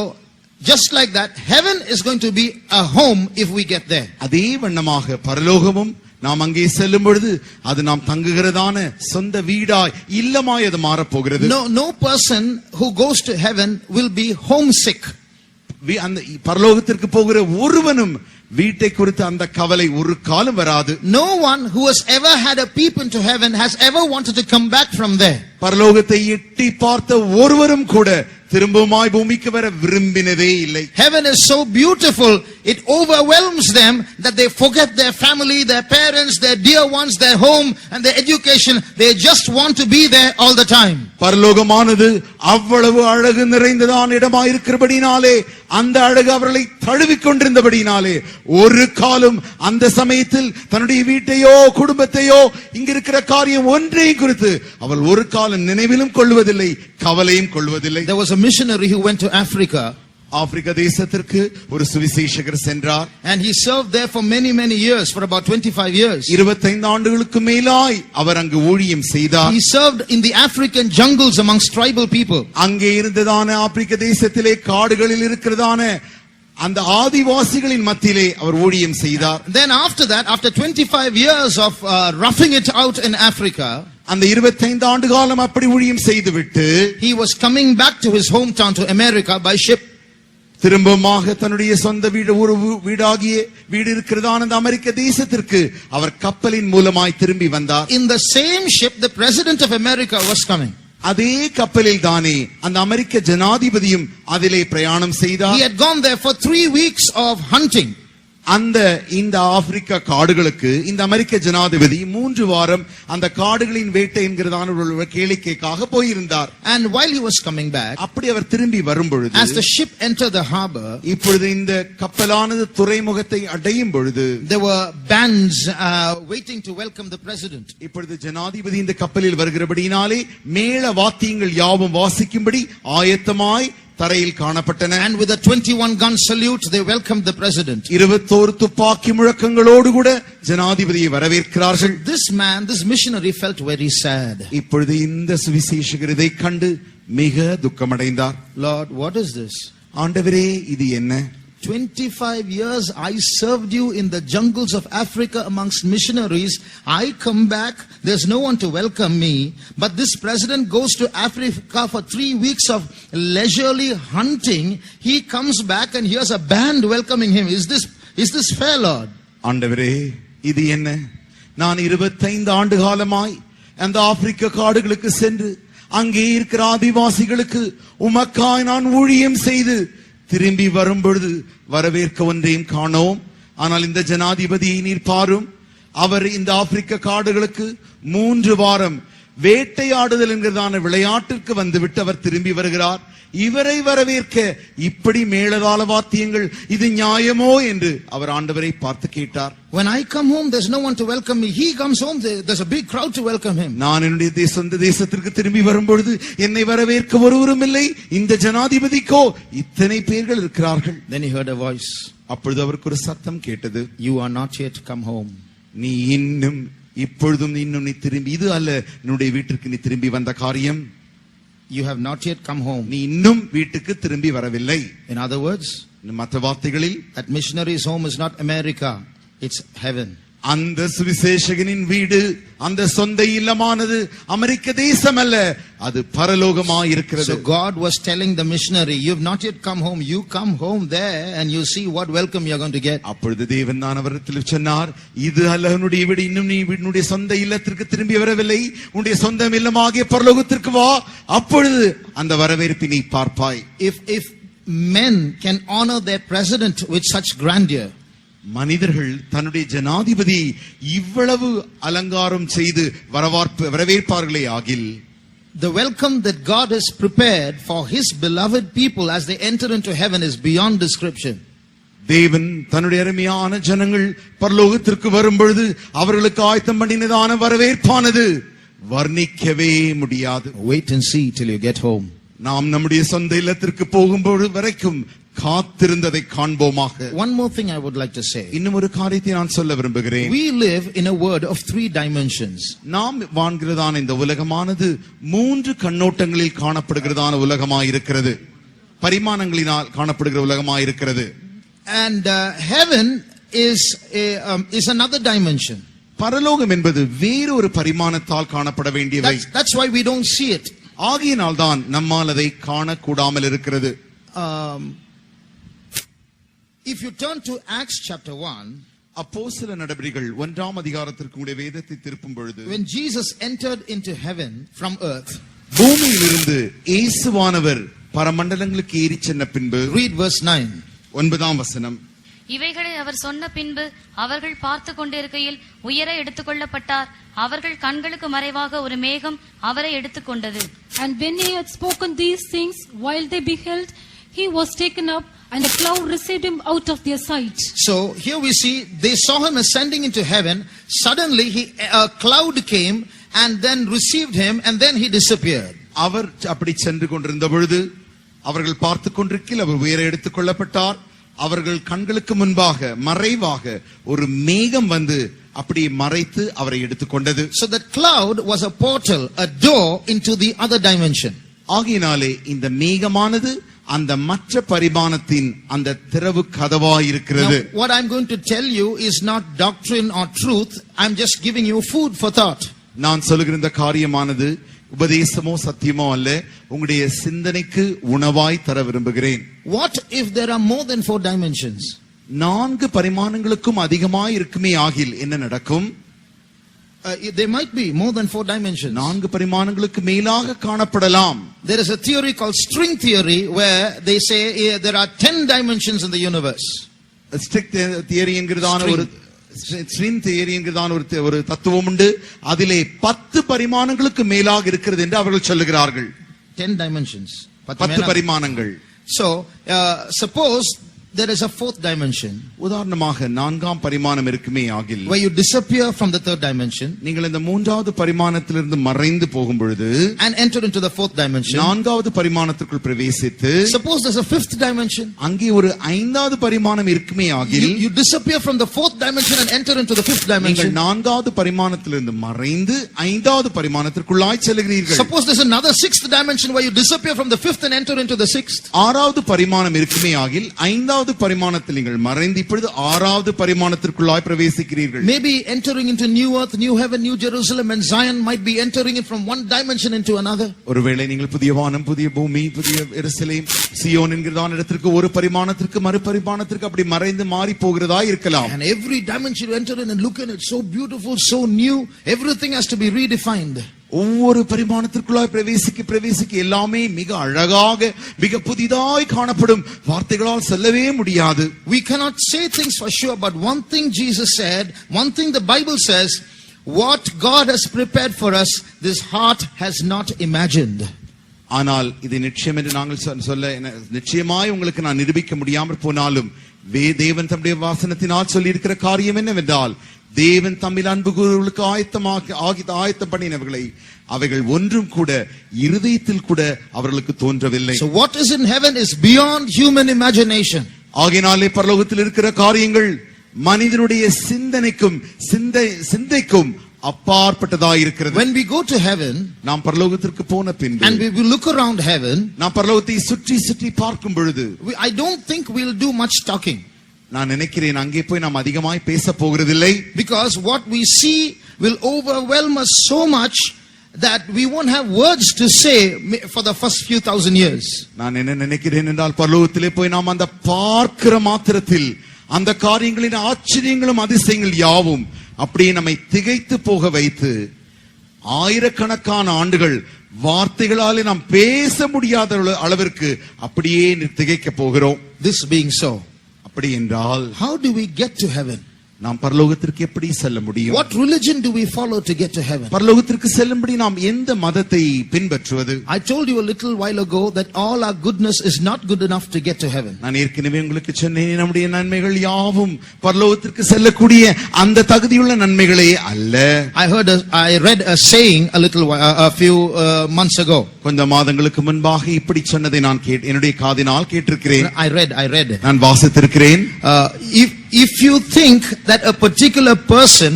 just like that, heaven is going to be a home if we get there. அதே வண்ணமாக பரலோகமும் நாம் அங்கே செல்லும் பொழுது அது நாம் தங்குகிறதான சொந்த வீடாய் இல்லமாய் அது மாறப்போகிறது. No person who goes to heaven will be homesick. அந்த பரலோகத்திற்கு போகிற ஒருவனும் வீட்டை குறித்து அந்த கவலை ஒரு காலம் வராது. No one who has ever had a peep into heaven has ever wanted to come back from there. பரலோகத்தை எட்டி பார்த்த ஒருவரும் கூட திரும்பவுமாய் பூமிக்கு வர விரும்பினதே இல்லை. Heaven is so beautiful, it overwhelms them that they forget their family, their parents, their dear ones, their home and their education. They just want to be there all the time. பரலோகமானது அவ்வளவு அழகு நிறைந்ததான இடமாய் இருக்கிறபடினாலே, அந்த அழகு அவர்களை தழுவிக் கொண்டிருந்தபடினாலே, ஒரு காலம் அந்த சமயத்தில் தன்னுடைய வீட்டையோ குடும்பத்தையோ இங்கிருக்கிற காரியம் ஒன்றையும் குறித்து அவள் ஒரு காலம் நினைவிலும் கொள்வதில்லை, கவலையும் கொள்வதில்லை. There was a missionary who went to Africa. ஆப்பிரிக்க தேசத்திற்கு ஒரு சுவிசேஷகர் சென்றார். And he served there for many years, for about 25 years. 25 ஆண்டுகளுக்கு மேலாய் அவர் அங்கு ஊழியம் செய்தார். He served in the African jungles amongst tribal people. அங்கே இருந்ததான ஆப்பிரிக்க தேசத்திலே காடுகளில் இருக்கிறதான அந்த ஆதிவாசிகளின் மத்தியிலே அவர் ஊழியம் செய்தார். Then after that, after 25 years of roughing it out in Africa, அந்த 25 ஆண்டு காலம் அப்படி ஊழியம் செய்துவிட்டு he was coming back to his hometown, to America, by ship. திரும்பமாக தன்னுடைய சொந்த வீடு இருக்கிறதான அந்த அமெரிக்க தேசத்திற்கு அவர் கப்பலின் மூலமாய் திரும்பி வந்தார். In the same ship, the president of America was coming. அதே கப்பலில் தானே அந்த அமெரிக்க ஜனாதிபதியும் அதிலே பிரயாணம் செய்தார். He had gone there for 3 weeks of hunting. இந்த ஆப்பிரிக்க காடுகளுக்கு இந்த அமெரிக்க ஜனாதிபதி 3 வாரம் அந்த காடுகளின் வேட்டை என்கிறதான ஒரு கேளிக்கைக்காக போயிருந்தார். And while he was coming back, அப்படி அவர் திரும்பி வரும்பொழுது, as the ship entered the harbor, இப்பொழுது இந்த கப்பலானது துறைமுகத்தை அடையும் பொழுது, there were bands waiting to welcome the president. இப்பொழுது ஜனாதிபதி இந்த கப்பலில் வருகிறபடியினாலே மேள வாத்தியங்கள் யாவும் வாசிக்கும்படி ஆயத்தமாய் தரையில் காணப்பட்டன. And with a 21 gun salute, they welcomed the president. 21 துப்பாக்கி முழக்கங்களோடு கூட ஜனாதிபதியை வரவேற்கிறார்கள். This man, this missionary, felt very sad. இப்பொழுது இந்த சுவிசேஷகர் இதை கண்டு மிக துக்கமடைந்தார். Lord, what is this? ஆண்டவரே, இது என்ன? 25 years I served you in the jungles of Africa amongst missionaries. I come back, there's no one to welcome me. But this president goes to Africa for 3 weeks of leisurely hunting. He comes back and here's a band welcoming him. Is this fair, Lord? ஆண்டவரே, இது என்ன? நான் 25 ஆண்டு காலமாய் அந்த ஆப்பிரிக்க காடுகளுக்கு சென்று அங்கே இருக்கிற ஆதிவாசிகளுக்கு உமக்காய் நான் ஊழியம் செய்து திரும்பி வரும்பொழுது வரவேற்க ஒன்றையும் காணோம். ஆனால் இந்த ஜனாதிபதியை நீர் பாரும். அவர் இந்த ஆப்பிரிக்க காடுகளுக்கு 3 வாரம் வேட்டையாடுதல் என்கிறதான விளையாட்டிற்கு வந்துவிட்டு அவர் திரும்பி வருகிறார். இவரை வரவேற்க இப்படி மேளதாள வாத்தியங்கள், இது நியாயமோ என்று அவர் ஆண்டவரை பார்த்து கேட்டார். When I come home, there's no one to welcome me. He comes home, there's a big crowd to welcome him. நான் என்னுடைய சொந்த தேசத்திற்கு திரும்பி வரும்பொழுது என்னை வரவேற்க ஒருவரும் இல்லை. இந்த ஜனாதிபதிக்கோ இத்தனை பேர்கள் இருக்கிறார்கள். Then he heard a voice. அப்பொழுது அவருக்கு ஒரு சத்தம் கேட்டது. You are not yet come home. நீ இப்பொழுதும் நீ திரும்பி, இது அல்ல என்னுடைய வீட்டிற்கு நீ திரும்பி வந்த காரியம். You have not yet come home. நீ இன்னும் வீட்டுக்கு திரும்பி வரவில்லை. In other words, மற்ற வார்த்தைகளில், that missionary's home is not America, it's heaven. அந்த சுவிசேஷகனின் வீடு, அந்த சொந்த இல்லமானது அமெரிக்க தேசம் அல்ல, அது பரலோகமாய் இருக்கிறது. So God was telling the missionary, you've not yet come home, you come home there and you see what welcome you're going to get. அப்பொழுது தேவன் தான் அவரிடத்தில் சொன்னார், இது அல்ல உன்னுடைய வீடு, இன்னும் நீ உன்னுடைய சொந்த இல்லத்திற்கு திரும்பி வரவில்லை, உன்னுடைய சொந்த இல்லமாகிய பரலோகத்திற்கு வா, அப்பொழுது அந்த வரவேற்பை நீ பார்ப்பாய். If men can honor their president with such grandeur, மனிதர்கள் தன்னுடைய ஜனாதிபதி இவ்வளவு அலங்காரம் செய்து வரவேற்பார்களே ஆகில், the welcome that God has prepared for his beloved people as they enter into heaven is beyond description. தேவன் தன்னுடைய அருமையான ஜனங்கள் பரலோகத்திற்கு வரும்பொழுது அவர்களுக்கு ஆயத்தம் பண்ணினதான வரவேற்பானது வர்ணிக்கவே முடியாது. Wait and see till you get home. நாம் நம்முடைய சொந்த இல்லத்திற்கு போகும்போது வரைக்கும் காத்திருந்ததை காண்போமாக. One more thing I would like to say. இன்னும் ஒரு காரியத்தை நான் சொல்ல விரும்புகிறேன். We live in a world of 3 dimensions. நாம் வாழ்கிறதான இந்த உலகமானது 3 கண்ணோட்டங்களில் காணப்படுகிறதான உலகமாயிருக்கிறது, பரிமாணங்களினால் காணப்படுகிற உலகமாயிருக்கிறது. And heaven is another dimension. பரலோகம் என்பது வேறொரு பரிமாணத்தால் காணப்பட வேண்டியவை. That's why we don't see it. ஆகையினால் தான் நம்மால் அதை காணக்கூடாமல் இருக்கிறது. If you turn to Acts chapter 1, அப்போஸ்தல நடபடிகள் 1ஆம் அதிகாரத்திற்கு உடைய வேதத்தை திருப்பும் பொழுது, when Jesus entered into heaven from earth, பூமியிலிருந்து இயேசுவானவர் பரமண்டலங்களுக்கு ஏறி சென்ற பின்பு, read verse 9. 9ஆம் வசனம். இவைகளை அவர் சொன்ன பின்பு அவர்கள் பார்த்து கொண்டிருக்கையில் உயர எடுத்துக்கொள்ளப்பட்டார். அவர்கள் கண்களுக்கு மறைவாக ஒரு மேகம் அவரை எடுத்துக்கொண்டது. And when he had spoken these things, while they beheld, he was taken up, and a cloud received him out of their sight. So here we see they saw him ascending into heaven. Suddenly a cloud came and then received him, and then he disappeared. அவர் அப்படி சென்று கொண்டிருந்த பொழுது அவர்கள் பார்த்து கொண்டிருக்கையில் அவர் உயர எடுத்துக் கொள்ளப்பட்டார். அவர்கள் கண்களுக்கு முன்பாக மறைவாக ஒரு மேகம் வந்து அப்படி மறைத்து அவரை எடுத்துக்கொண்டது. So that cloud was a portal, a door into the other dimension. ஆகையினாலே இந்த மேகமானது அந்த மற்ற பரிமாணத்தின் அந்த திறவு கதவாய் இருக்கிறது. Now, what I'm going to tell you is not doctrine or truth. I'm just giving you food for thought. நான் சொல்லுகிற இந்த காரியமானது உபதேசமோ சத்தியமோ அல்ல, உங்களுடைய சிந்தனைக்கு உணவாய் தர விரும்புகிறேன். What if there are more than 4 dimensions? 4 பரிமாணங்களுக்கும் அதிகமாய் இருக்குமே ஆகில் என்ன நடக்கும்? There might be more than 4 dimensions. 4 பரிமாணங்களுக்கு மேலாக காணப்படலாம். There is a theory called string theory where they say there are 10 dimensions in the universe. String theory என்கிறதான ஒரு ஸ்ட்ரிங் தியரி என்கிறதான ஒரு தத்துவம் உண்டு. அதிலே 10 பரிமாணங்களுக்கு மேலாக இருக்கிறது என்று அவர்கள் சொல்லுகிறார்கள். 10 dimensions. 10 பரிமாணங்கள். So suppose there is a 4th dimension. உதாரணமாக 4ஆம் பரிமாணம் இருக்குமே ஆகில், where you disappear from the 3rd dimension. நீங்கள் இந்த 3வது பரிமாணத்திலிருந்து மறைந்து போகும் பொழுது and enter into the 4th dimension. 4வது பரிமாணத்திற்குள் பிரவேசித்து, suppose there's a 5th dimension. அங்கே ஒரு 5வது பரிமாணம் இருக்குமே ஆகில், you disappear from the 4th dimension and enter into the 5th dimension. நீங்கள் 4வது பரிமாணத்திலிருந்து மறைந்து 5வது பரிமாணத்திற்குள்ளாய் செல்கிறீர்கள். suppose there's another 6th dimension where you disappear from the 5th and enter into the 6th. 6வது பரிமாணம் இருக்குமே ஆகில் 5வது பரிமாணத்தில் நீங்கள் மறைந்து இப்பொழுது 6வது பரிமாணத்திற்குள்ளாய் பிரவேசிக்கிறீர்கள். maybe entering into new earth, new heaven, new Jerusalem and Zion might be entering it from one dimension into another. ஒருவேளை நீங்கள் புதிய வானம், புதிய பூமி, புதிய எருசலேம், சியோன் என்கிறதான இடத்திற்கு ஒரு பரிமாணத்திற்கு மறு பரிமாணத்திற்கு அப்படி மறைந்து மாறி போகிறதா இருக்கலாம். and every dimension you enter in and look in it, so beautiful, so new, everything has to be redefined. ஒவ்வொரு பரிமாணத்திற்குள்ளாய் பிரவேசிக்க எல்லாமே மிக அழகாக மிக புதிதாய் காணப்படும். வார்த்தைகளால் சொல்லவே முடியாது. We cannot say things for sure, but one thing Jesus said, one thing the Bible says, what God has prepared for us, this heart has not imagined. ஆனால் இது நிச்சயம் என்று நாங்கள் சொல்ல நிச்சயமாய் உங்களுக்கு நான் நிரூபிக்க முடியாமல் போனாலும் தேவன் தம்முடைய வாசனத்தினால் சொல்லி இருக்கிற காரியம் என்னவென்றால், தேவன் தம்மில் அன்பு கூறுவர்களுக்கு ஆயத்தம் பண்ணினவர்களை அவைகள் ஒன்றும் கூட இருதயத்தில் கூட அவர்களுக்கு தோன்றவில்லை. So what is in heaven is beyond human imagination. ஆகையினாலே பரலோகத்தில் இருக்கிற காரியங்கள் மனிதனுடைய சிந்தைக்கும் அப்பாற்பட்டதாய் இருக்கிறது. When we go to heaven, நாம் பரலோகத்திற்கு போன பின்பு and we will look around heaven, நாம் பரலோகத்தை சுற்றி பார்க்கும் பொழுது I don't think we'll do much talking. நான் நினைக்கிறேன் அங்கே போய் நாம் அதிகமாய் பேச போகிறதில்லை. Because what we see will overwhelm us so much that we won't have words to say for the first few thousand years. நான் என்ன நினைக்கிறேன் என்றால் பரலோகத்திலே போய் நாம் அந்த பார்க்கிற மாத்திரத்தில் அந்த காரியங்களின் ஆச்சரியங்களும் அதிசயங்கள் யாவும் அப்படியே நம்மை திகைத்து போக வைத்து ஆயிரக்கணக்கான ஆண்டுகள் வார்த்தைகளாலே நாம் பேச முடியாத அளவிற்கு அப்படியே திகைக்க போகிறோம். This being so, அப்படி என்றால் how do we get to heaven? நாம் பரலோகத்திற்கு எப்படி செல்ல முடியும்? What religion do we follow to get to heaven? பரலோகத்திற்கு செல்லும்படி நாம் எந்த மதத்தை பின்பற்றுவது? I told you a little while ago that all our goodness is not good enough to get to heaven. நான் ஏற்கனவே உங்களுக்கு சொன்னேன், நம்முடைய நன்மைகள் யாவும் பரலோகத்திற்கு செல்லக்கூடிய அந்த தகுதியுள்ள நன்மைகளே அல்ல. I read a saying a few months ago. கொஞ்ச மாதங்களுக்கு முன்பாக இப்படி சொன்னதை நான் என்னுடைய காதினால் கேட்டிருக்கிறேன். I read. நான் வாசித்திருக்கிறேன். If you think that a particular person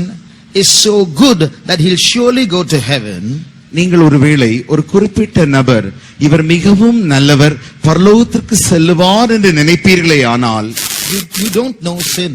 is so good that he'll surely go to heaven, நீங்கள் ஒருவேளை ஒரு குறிப்பிட்ட நபர் இவர் மிகவும் நல்லவர் பரலோகத்திற்கு செல்லுவார் என்று நினைப்பீர்களே, ஆனால் you don't know sin.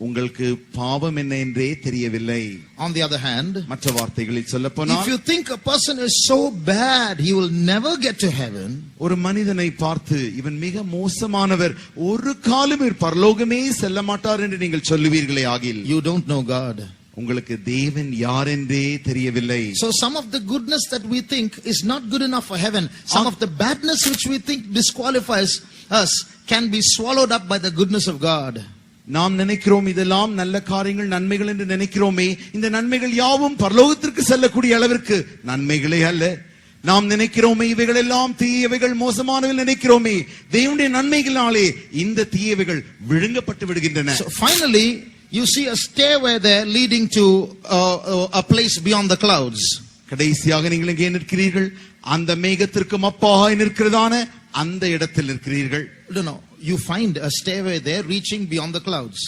உங்களுக்கு பாவம் என்ன என்றே தெரியவில்லை. On the other hand, மற்ற வார்த்தைகளில் சொல்லப்போனால், if you think a person is so bad he will never get to heaven, ஒரு மனிதனை பார்த்து இவன் மிக மோசமானவர் ஒரு காலம் பரலோகமே செல்ல மாட்டார் என்று நீங்கள் சொல்லுவீர்களே ஆகில், you don't know God. உங்களுக்கு தேவன் யார் என்றே தெரியவில்லை. So some of the goodness that we think is not good enough for heaven, some of the badness which we think disqualifies us can be swallowed up by the goodness of God. நாம் நினைக்கிறோம் இதெல்லாம் நல்ல காரியங்கள் நன்மைகள் என்று நினைக்கிறோமே, இந்த நன்மைகள் யாவும் பரலோகத்திற்கு செல்லக்கூடிய அளவிற்கு நன்மைகளே அல்ல. நாம் நினைக்கிறோமே இவைகள் எல்லாம் தீயவைகள் மோசமானவைகள் நினைக்கிறோமே, தேவனுடைய நன்மைகளாலே இந்த தீயவைகள் விழுங்கப்பட்டு விடுகின்றன. So finally you see a stairway there leading to a place beyond the clouds. கடைசியாக நீங்கள் எங்கே நிற்கிறீர்கள்? அந்த மேகத்திற்கும் அப்பாய் நிற்கிறதான அந்த இடத்தில் இருக்கிறீர்கள். No, you find a stairway there reaching beyond the clouds.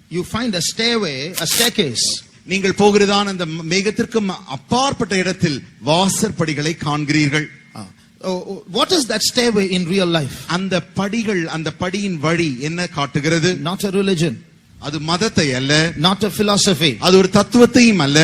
You find a stairway, a staircase. நீங்கள் போகிறதான அந்த மேகத்திற்கு அப்பாற்பட்ட இடத்தில் வாசற்படிகளை காண்கிறீர்கள். What is that stairway in real life? அந்த படிகள், அந்த படியின் வழி என்ன காட்டுகிறது? Not a religion, அது மதத்தை அல்ல, not a philosophy. அது ஒரு தத்துவத்தையும் அல்ல.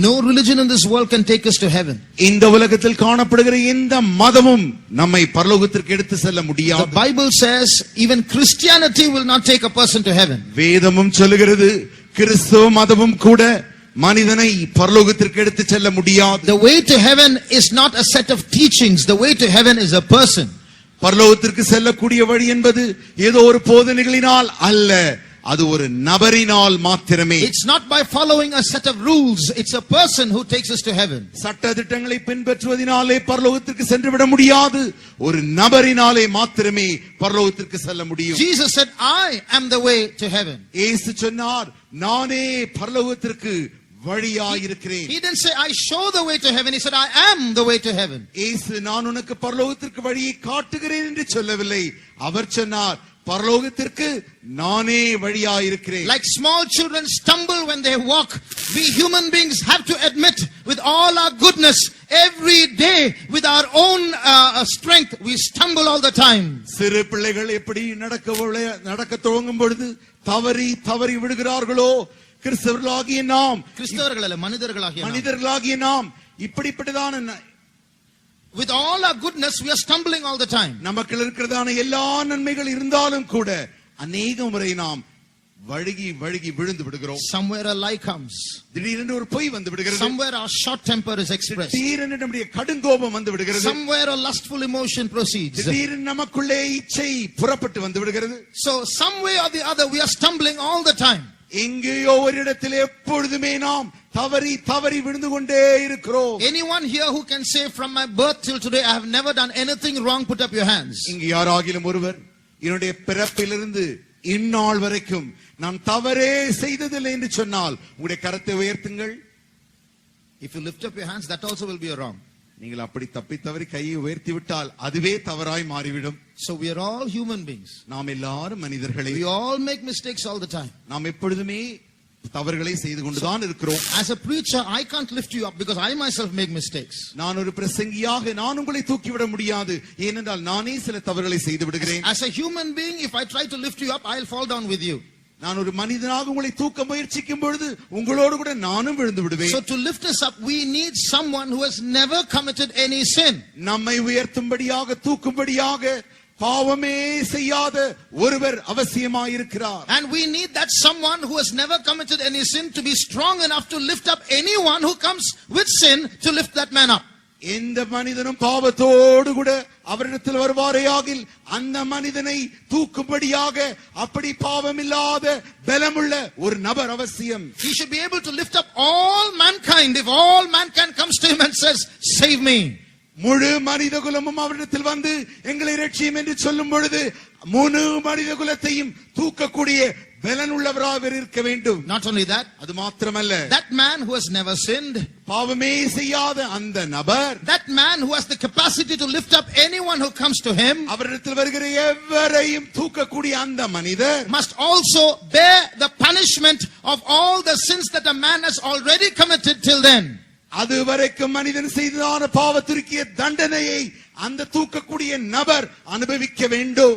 No religion in this world can take us to heaven. இந்த உலகத்தில் காணப்படுகிற எந்த மதமும் நம்மை பரலோகத்திற்கு எடுத்து செல்ல The முடியாது. Bible says even Christianity will not take a person to heaven. வேதமும் சொல்லுகிறது கிறிஸ்தவ மதமும் கூட மனிதனை பரலோகத்திற்கு எடுத்து செல்ல முடியாது. The way to heaven is not a set of teachings. The way to heaven is a person. பரலோகத்திற்கு செல்லக்கூடிய வழி என்பது ஏதோ ஒரு போதனைகளினால் அல்ல, அது ஒரு நபரினால் மாத்திரமே. It's not by following a set of rules. It's a person who takes us to heaven. சட்ட திட்டங்களை பின்பற்றுவதனாலே பரலோகத்திற்கு சென்று விட முடியாது, ஒரு நபரினாலே மாத்திரமே பரலோகத்திற்கு செல்ல முடியும். Jesus said, I am the way to heaven. இயேசு சொன்னார், நானே பரலோகத்திற்கு வழியாயிருக்கிறேன். He didn't say, I show the way to heaven. He said, I am the way to heaven. இயேசு நான் உனக்கு பரலோகத்திற்கு வழியை காட்டுகிறேன் என்று சொல்லவில்லை. அவர் சொன்னார், பரலோகத்திற்கு நானே வழியாயிருக்கிறேன். Like small children stumble when they walk, we human beings have to admit with all our goodness, every day with our own strength, we stumble all the time. சிறு பிள்ளைகள் எப்படி நடக்க துவங்கும் பொழுது தவறி தவறி விடுகிறார்களோ, கிறிஸ்தவர்களாகிய நாம், மனிதர்களாகிய நாம் இப்படிப்பட்டதான with all our goodness we are stumbling all the time. நமக்கு இருக்கிறதான எல்லா நன்மைகள் இருந்தாலும் கூட அநேக முறை நாம் வழுகி விழுந்து விடுகிறோம். Somewhere a lie comes. திடீரென்று ஒரு பொய் வந்து விடுகிறது. Somewhere our short temper is expressed. திடீரென்று நம்முடைய கடுங்கோபம் வந்து விடுகிறது. Somewhere a lustful emotion proceeds. திடீரென்று நமக்குள்ளே இச்சை புறப்பட்டு வந்து விடுகிறது. So some way or the other we are stumbling all the time. எங்கேயோ ஒரு இடத்தில் எப்பொழுதுமே நாம் தவறி விழுந்து கொண்டே இருக்கிறோம். Anyone here who can say from my birth till today I have never done anything wrong, put up your hands. இங்கு யாராகிலும் ஒருவர் என்னுடைய பிறப்பிலிருந்து இந்நாள் வரைக்கும் நான் தவறே செய்ததில்லை என்று சொன்னால் உங்களுடைய கரத்தை உயர்த்துங்கள். If you lift up your hands, that also will be a wrong. நீங்கள் அப்படி தவறி கையை உயர்த்தி விட்டால் அதுவே தவறாய் மாறிவிடும். So we are all human beings. நாம் எல்லாரும் மனிதர்களே. We all make mistakes all the time. நாம் எப்பொழுதுமே தவறுகளை செய்து கொண்டுதான் இருக்கிறோம். As a preacher, I can't lift you up because I myself make mistakes. நான் ஒரு பிரசங்கியாக நான் உங்களை தூக்கி விட முடியாது, ஏனென்றால் நானே சில தவறுகளை செய்து விடுகிறேன். As a human being, if I try to lift you up, I'll fall down with you. நான் ஒரு மனிதனாக உங்களை தூக்க முயற்சிக்கும் பொழுது உங்களோடு கூட நானும் விழுந்து விடுவேன். So to lift us up, we need someone who has never committed any sin. நம்மை உயர்த்தும்படியாக தூக்கும்படியாக பாவமே செய்யாத ஒருவர் அவசியமாயிருக்கிறார். And we need that someone who has never committed any sin to be strong enough to lift up anyone who comes with sin, to lift that man up. எந்த மனிதனும் பாவத்தோடு கூட அவரிடத்தில் வருவாரேயாகில் அந்த மனிதனை தூக்கும்படியாக அப்படி பாவமில்லாத பலமுள்ள ஒரு நபர் அவசியம். He should be able to lift up all mankind. If all mankind comes to him and says, save me, முழு மனித குலமும் அவரிடத்தில் வந்து எங்களை ரட்சியும் என்று சொல்லும் பொழுது முழு மனித குலத்தையும் தூக்கக்கூடிய பலனுள்ளவராக இருக்க வேண்டும். Not only that, அது மாத்திரமல்ல, that man who has never sinned, பாவமே செய்யாத அந்த நபர், that man who has the capacity to lift up anyone who comes to him, அவரிடத்தில் வருகிற எவரையும் தூக்கக்கூடிய அந்த மனிதர் must also bear the punishment of all the sins that a man has already committed till then. அதுவரைக்கும் மனிதன் செய்ததான பாவத்திற்கிய தண்டனையை அந்த தூக்கக்கூடிய நபர் அனுபவிக்க வேண்டும்.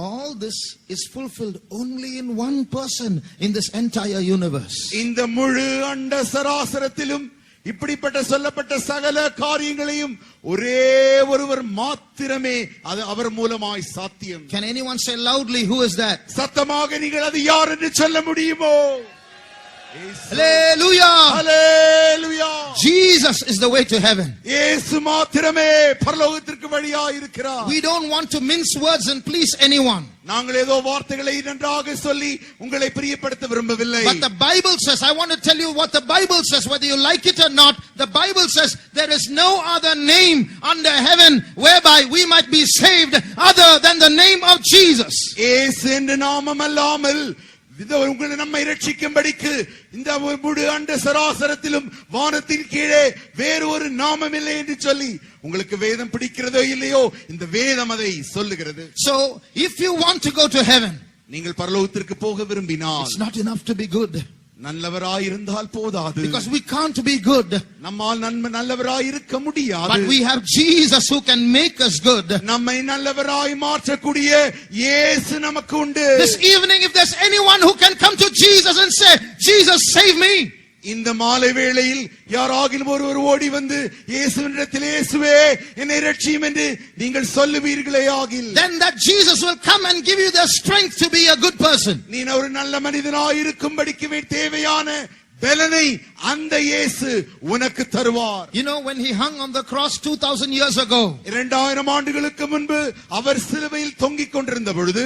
All this is fulfilled only in one person in this entire universe. இந்த முழு அண்ட சராசரத்திலும் இப்படிப்பட்ட சொல்லப்பட்ட சகல காரியங்களையும் ஒரே ஒருவர் மாத்திரமே அது அவர் மூலமாய் சாத்தியம். Can anyone say loudly, who is that? சத்தமாக நீங்கள் அது யார் என்று சொல்ல முடியுமோ? Hallelujah! Hallelujah! Jesus is the way to heaven. இயேசு மாத்திரமே பரலோகத்திற்கு வழியாய் இருக்கிறார். We don't want to mince words and please anyone. நாங்கள் ஏதோ வார்த்தைகளை நன்றாக சொல்லி உங்களை பிரியப்படுத்த விரும்பவில்லை. But the Bible says, I want to tell you what the Bible says, whether you like it or not. The Bible says there is no other name under heaven whereby we might be saved other than the name of Jesus. இயேசு என்ற நாமம் அல்லாமல் இது உங்களை நம்மை ரட்சிக்கும்படிக்கு இந்த முழு அண்ட சராசரத்திலும் வானத்தின் கீழே வேறு ஒரு நாமம் இல்லை என்று சொல்லி உங்களுக்கு வேதம் பிடிக்கிறதோ இல்லையோ இந்த வேதம் அதை சொல்லுகிறது. So if you want to go to heaven, நீங்கள் பரலோகத்திற்கு போக விரும்பினால் it's not enough to be good. நல்லவராய் இருந்தால் போதாது. Because we can't be good. நம்மால் நல்லவராய் இருக்க முடியாது. But we have Jesus who can make us good. நம்மை நல்லவராய் மாற்றக்கூடிய இயேசு நமக்கு உண்டு. This evening, if there's anyone who can come to Jesus and say, Jesus, save me. இந்த மாலை வேளையில் யாராகிலும் ஒருவர் ஓடி வந்து இயேசுவினிடத்தில் இயேசுவே என்னை ரட்சியும் என்று நீங்கள் சொல்லுவீர்களே ஆகில், then that Jesus will come and give you the strength to be a good person. நீ ஒரு நல்ல மனிதனாய் இருக்கும்படிக்கு தேவையான பலனை அந்த இயேசு உனக்கு தருவார். You know, when he hung on the cross 2000 years ago, 2000 ஆண்டுகளுக்கு முன்பு அவர் சிலுவையில் தொங்கிக் கொண்டிருந்த பொழுது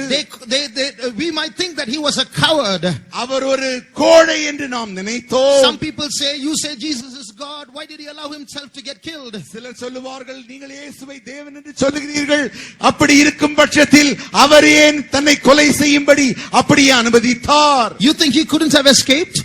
we might think that he was a coward. அவர் ஒரு கோழை என்று நாம் நினைத்தோம். Some people say, you say Jesus is God, why did he allow himself to get killed? சிலர் சொல்லுவார்கள், நீங்கள் இயேசுவை தேவன் என்று சொல்லுகிறீர்கள், அப்படி இருக்கும் பட்சத்தில் அவர் ஏன் தன்னை கொலை செய்யும்படி அப்படியே அனுமதித்தார்? You think he couldn't have escaped?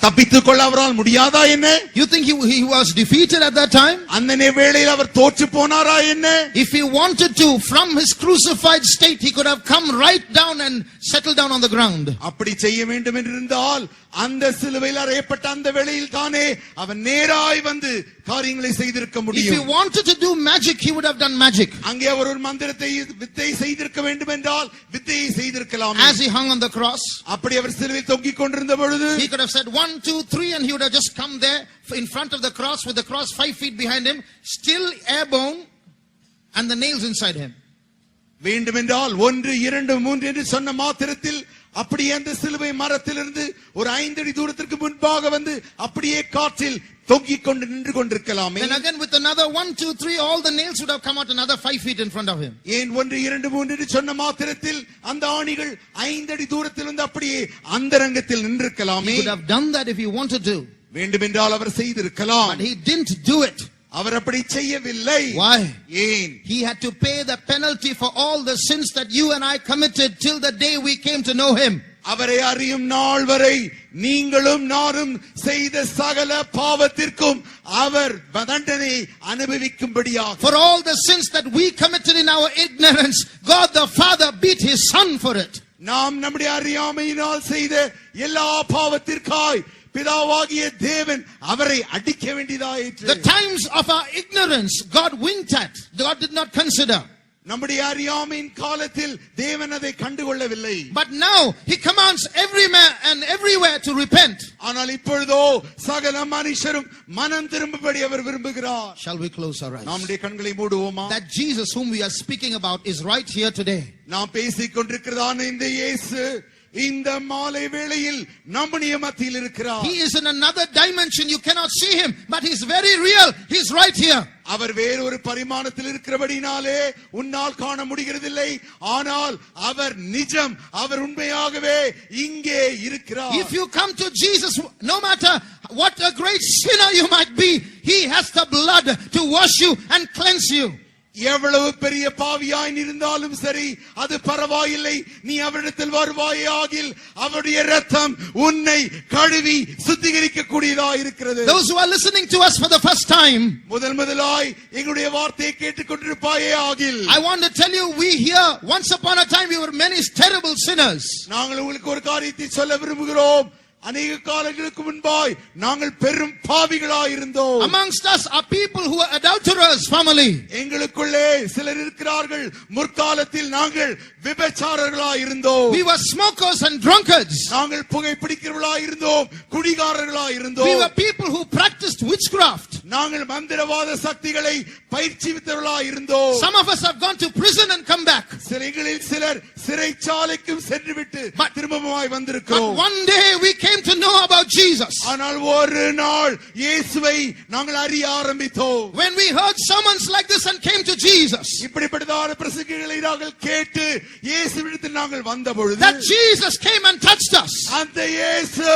தப்பித்துக் கொள்ள அவரால் முடியாதா என்ன? You think he was defeated at that time? அந்த வேளையில் அவர் தோற்று போனாரா என்ன? If he wanted to, from his crucified state, he could have come right down and settled down on the ground. அப்படி செய்ய வேண்டும் என்றிருந்தால் அந்த சிலுவையில் அறையப்பட்ட அந்த வேளையில் தானே அவன் நேராய் வந்து காரியங்களை செய்திருக்க முடியும். If he wanted to do magic, he would have done magic. அங்கே அவர் ஒரு மந்திரத்தை வித்தை செய்திருக்க வேண்டும் என்றால் வித்தையை செய்திருக்கலாம். As he hung on the cross, அப்படி அவர் சிலுவையில் தொங்கிக் கொண்டிருந்த பொழுது he could have said 1, 2, 3 and he would have just come there in front of the cross with the cross 5 feet behind him, still airborne and the nails inside him. வேண்டுமென்றால் 1, 2, 3 என்று சொன்ன மாத்திரத்தில் அப்படியே அந்த சிலுவை மரத்திலிருந்து ஒரு 5 அடி தூரத்திற்கு முன்பாக வந்து அப்படியே காற்றில் தொங்கிக் கொண்டு நின்று கொண்டிருக்கலாமே. Then again with another 1, 2, 3 all the nails would have come out another 5 feet in front of him. ஏன் 1, 2, 3 என்று சொன்ன மாத்திரத்தில் அந்த ஆணிகள் 5 அடி தூரத்தில் வந்து அப்படியே அந்தரங்கத்தில் நின்றிருக்கலாமே. He could have done that if he wanted to. வேண்டுமென்றால் அவர் செய்திருக்கலாம். But he didn't do it. அவர் அப்படி செய்யவில்லை. Why? ஏன்? He had to pay the penalty for all the sins that you and I committed till the day we came to know him. அவரை அறியும் நாள் வரை நீங்களும் நானும் செய்த சகல பாவத்திற்கும் அவர் தண்டனை அனுபவிக்கும்படியாக. For all the sins that we committed in our ignorance, God the Father beat his son for it. நாம் நம்முடைய அறியாமையினால் செய்த எல்லா பாவத்திற்காய் பிதாவாகிய தேவன் அவரை அடிக்க வேண்டியதாயிற்று. The times of our ignorance God winked at. God did not consider. நம்முடைய அறியாமையின் காலத்தில் தேவன் அதை கண்டுகொள்ளவில்லை. But now he commands every man and everywhere to repent. ஆனால் இப்பொழுதோ சகல மனுஷரும் மனம் திரும்பும்படி அவர் விரும்புகிறார். Shall we close our eyes? நம்முடைய கண்களை மூடுவோமா? That Jesus whom we are speaking about is right here today. நாம் பேசிக் கொண்டிருக்கிறதான இந்த இயேசு இந்த மாலை வேளையில் நம்முடைய மத்தியில் இருக்கிறார். He is in another dimension. You cannot see him, but he's very real. He's right here. அவர் வேறு ஒரு பரிமாணத்தில் இருக்கிறபடினாலே உன்னால் காண முடிகிறதில்லை. ஆனால் அவர் நிஜம், அவர் உண்மையாகவே இங்கே இருக்கிறார். If you come to Jesus, no matter what a great sinner you might be, he has the blood to wash you and cleanse you. எவ்வளவு பெரிய பாவியாய் இருந்தாலும் சரி, அது பரவாயில்லை. நீ அவரிடத்தில் வருவாயாகில் அவருடைய இரத்தம் உன்னை கழுவி சுத்திகரிக்க கூடியதாய் இருக்கிறது. Those who are listening to us for the first time, முதலாய் எங்களுடைய வார்த்தையை கேட்டுக்கொண்டிருப்பாயே ஆகில், I want to tell you, we here once upon a time we were many terrible sinners. நாங்கள் உங்களுக்கு ஒரு காரியத்தை சொல்ல விரும்புகிறோம். அநேக காலங்களுக்கு முன்பாய் நாங்கள் பெரும் பாவிகளாய் இருந்தோம். Amongst us are people who are adulterers, family. எங்களுக்குள்ளே சிலர் இருக்கிறார்கள், முற்காலத்தில் நாங்கள் விபச்சாரர்களாய் இருந்தோம். We were smokers and drunkards. நாங்கள் புகைப்பிடிக்கிறவர்களாய் இருந்தோம், குடிகாரர்களாய் இருந்தோம். We were people who practiced witchcraft. நாங்கள் மந்திரவாத சக்திகளை பயிற்சிவித்தவர்களாய் இருந்தோம். Some of us have gone to prison and come back. சிறைகளில் சிலர் சிறைச்சாலைக்கும் சென்றுவிட்டு திரும்பமாய் வந்திருக்கிறோம். But one day we came to know about Jesus. ஆனால் ஒரு நாள் இயேசுவை நாங்கள் அறிய ஆரம்பித்தோம். When we heard sermons like this and came to Jesus, இப்படிப்பட்டதான பிரசங்கிகளை நாங்கள் கேட்டு இயேசுவிடத்தில் நாங்கள் வந்த பொழுது, that Jesus came and touched us. அந்த இயேசு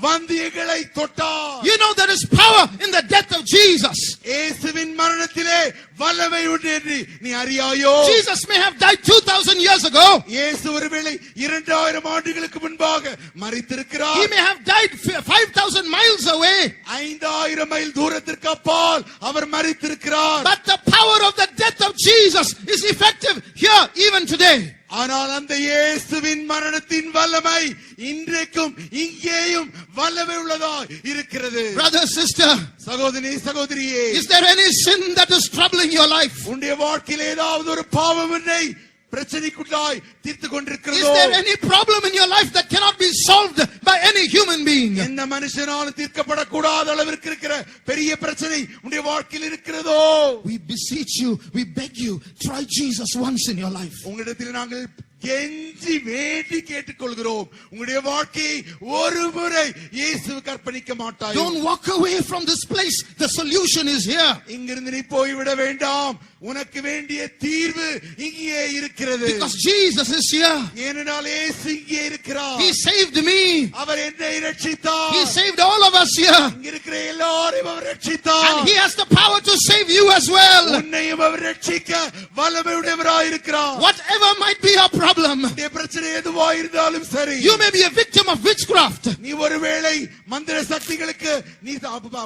வந்து எங்களை தொட்டார். You know there is power in the death of Jesus. இயேசுவின் மரணத்திலே வல்லமை உண்டு என்று நீ அறியாயோ? Jesus may have died 2000 years ago. இயேசு ஒருவேளை 2000 ஆண்டுகளுக்கு முன்பாக மரித்திருக்கிறார். He may have died 5000 miles away. 5000 mile தூரத்திற்கு அப்பால் அவர் மரித்திருக்கிறார். But the power of the death of Jesus is effective here even today. ஆனால் அந்த இயேசுவின் மரணத்தின் வல்லமை இன்றைக்கும் இங்கேயும் வல்லமை உள்ளதாய் இருக்கிறது. Brother, sister, சகோதரி, சகோதரியே, is there any sin that is troubling your life? உன்னுடைய வாழ்க்கையில் ஏதாவது ஒரு பாவம் என்னை பிரச்சனைக்குள்ளாய் தீர்த்து Is கொண்டிருக்கிறதோ? there any problem in your life that cannot be solved by any human being? எந்த மனுஷனாலும் தீர்க்கப்படக்கூடாத அளவிற்கு இருக்கிற பெரிய பிரச்சனை உன்னுடைய வாழ்க்கையில் இருக்கிறதோ? We beseech you, we beg you, try Jesus once in your life. உங்களிடத்தில் நாங்கள் கெஞ்சி வேண்டி கேட்டுக்கொள்கிறோம், உங்களுடைய வாழ்க்கையை ஒரு முறை இயேசுவுக்கு அர்ப்பணிக்க மாட்டாய். Don't walk away from this place. The solution is here. இங்கிருந்து நீ போய்விட வேண்டாம், உனக்கு வேண்டிய தீர்வு இங்கே இருக்கிறது. Because Jesus is here. ஏனென்றால் இயேசு இங்கே இருக்கிறார். He saved me. அவர் என்னை ரட்சித்தார். He saved all of us here. இங்க இருக்கிற எல்லாரையும் அவர் ரட்சித்தார். And He has the power to save you as well. உன்னையும் அவர் ரட்சிக்க வல்லமையுடையவராய் இருக்கிறார். Whatever might be your problem, உன்னுடைய பிரச்சனை எதுவா இருந்தாலும் சரி, you may be a victim of witchcraft. நீ ஒருவேளை மந்திர சக்திகளுக்கு நீ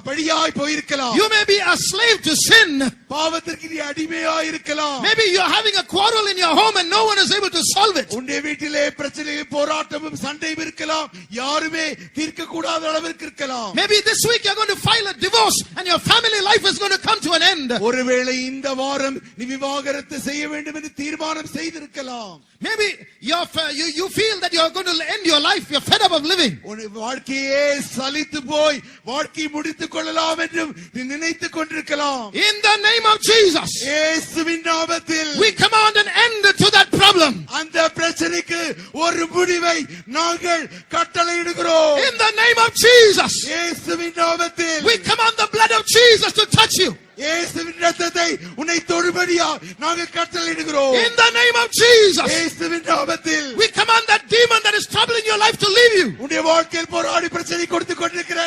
பலியாய் போயிருக்கலாம். You may be a slave to sin. பாவத்திற்கு நீ அடிமையாய் இருக்கலாம். Maybe you're having a quarrel in your home and no one is able to solve it. உன்னுடைய வீட்டிலே பிரச்சனையும் போராட்டமும் சண்டையும் இருக்கலாம், யாருமே தீர்க்க கூடாத அளவிற்கு இருக்கலாம். Maybe this week you're going to file a divorce and your family life is going to come to an end. ஒருவேளை இந்த வாரம் நீ விவாகரத்து செய்ய வேண்டும் என்று தீர்மானம் செய்திருக்கலாம். Maybe you feel that you're going to end your life. You're fed up of living. உன் வாழ்க்கையே சலித்து போய் வாழ்க்கை முடித்துக் கொள்ளலாம் என்று நீ நினைத்துக் கொண்டிருக்கலாம். In the name of Jesus, இயேசுவின் நாமத்தில் we command an end to that problem. அந்த பிரச்சனைக்கு ஒரு முடிவை நாங்கள் கட்டளையிடுகிறோம். In the name of Jesus, இயேசுவின் நாமத்தில் we command the blood of Jesus to touch you. இயேசுவின் இரத்தத்தை உன்னை தொடும்படியா நாங்கள் கட்டளையிடுகிறோம். In the name of Jesus, இயேசுவின் நாமத்தில் we command that demon that is troubling your life to leave you. உன்னுடைய வாழ்க்கையில் போராடி பிரச்சனை கொடுத்து கொண்டிருக்கிற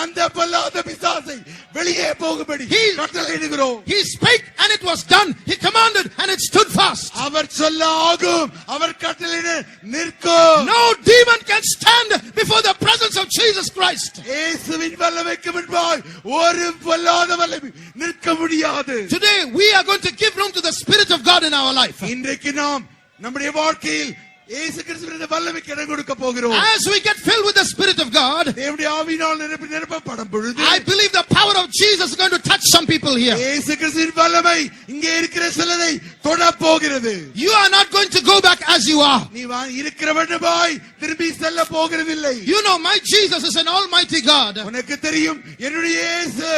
அந்த பொல்லாத பிசாசை வெளியே போகும்படி கட்டளையிடுகிறோம். He spake and it was done. He commanded and it stood fast. அவர் சொல்ல ஆகும், அவர் கட்டளையிட நிற்கும். No demon can stand before the presence of Jesus Christ. இயேசுவின் வல்லமைக்கு முன்பாய் ஒரு பொல்லாத வல்லமை நிற்க முடியாது. Today we are going to give room to the Spirit of God in our life. இன்றைக்கு நாம் நம்முடைய வாழ்க்கையில் இயேசு கிறிஸ்துவின் வல்லமைக்கு இடம் கொடுக்க போகிறோம். As we get filled with the Spirit of God, தேவனுடைய ஆவியினால் நிரப்பப்படும் பொழுது I believe the power of Jesus is going to touch some people here. இயேசு கிறிஸ்துவின் வல்லமை இங்கே இருக்கிற சிலரை தொட போகிறது. You are not going to go back as you are. நீ இருக்கிறவனாய் திரும்பி செல்ல போகிறதில்லை. You know my Jesus is an almighty God. உனக்கு தெரியும் என்னுடைய இயேசு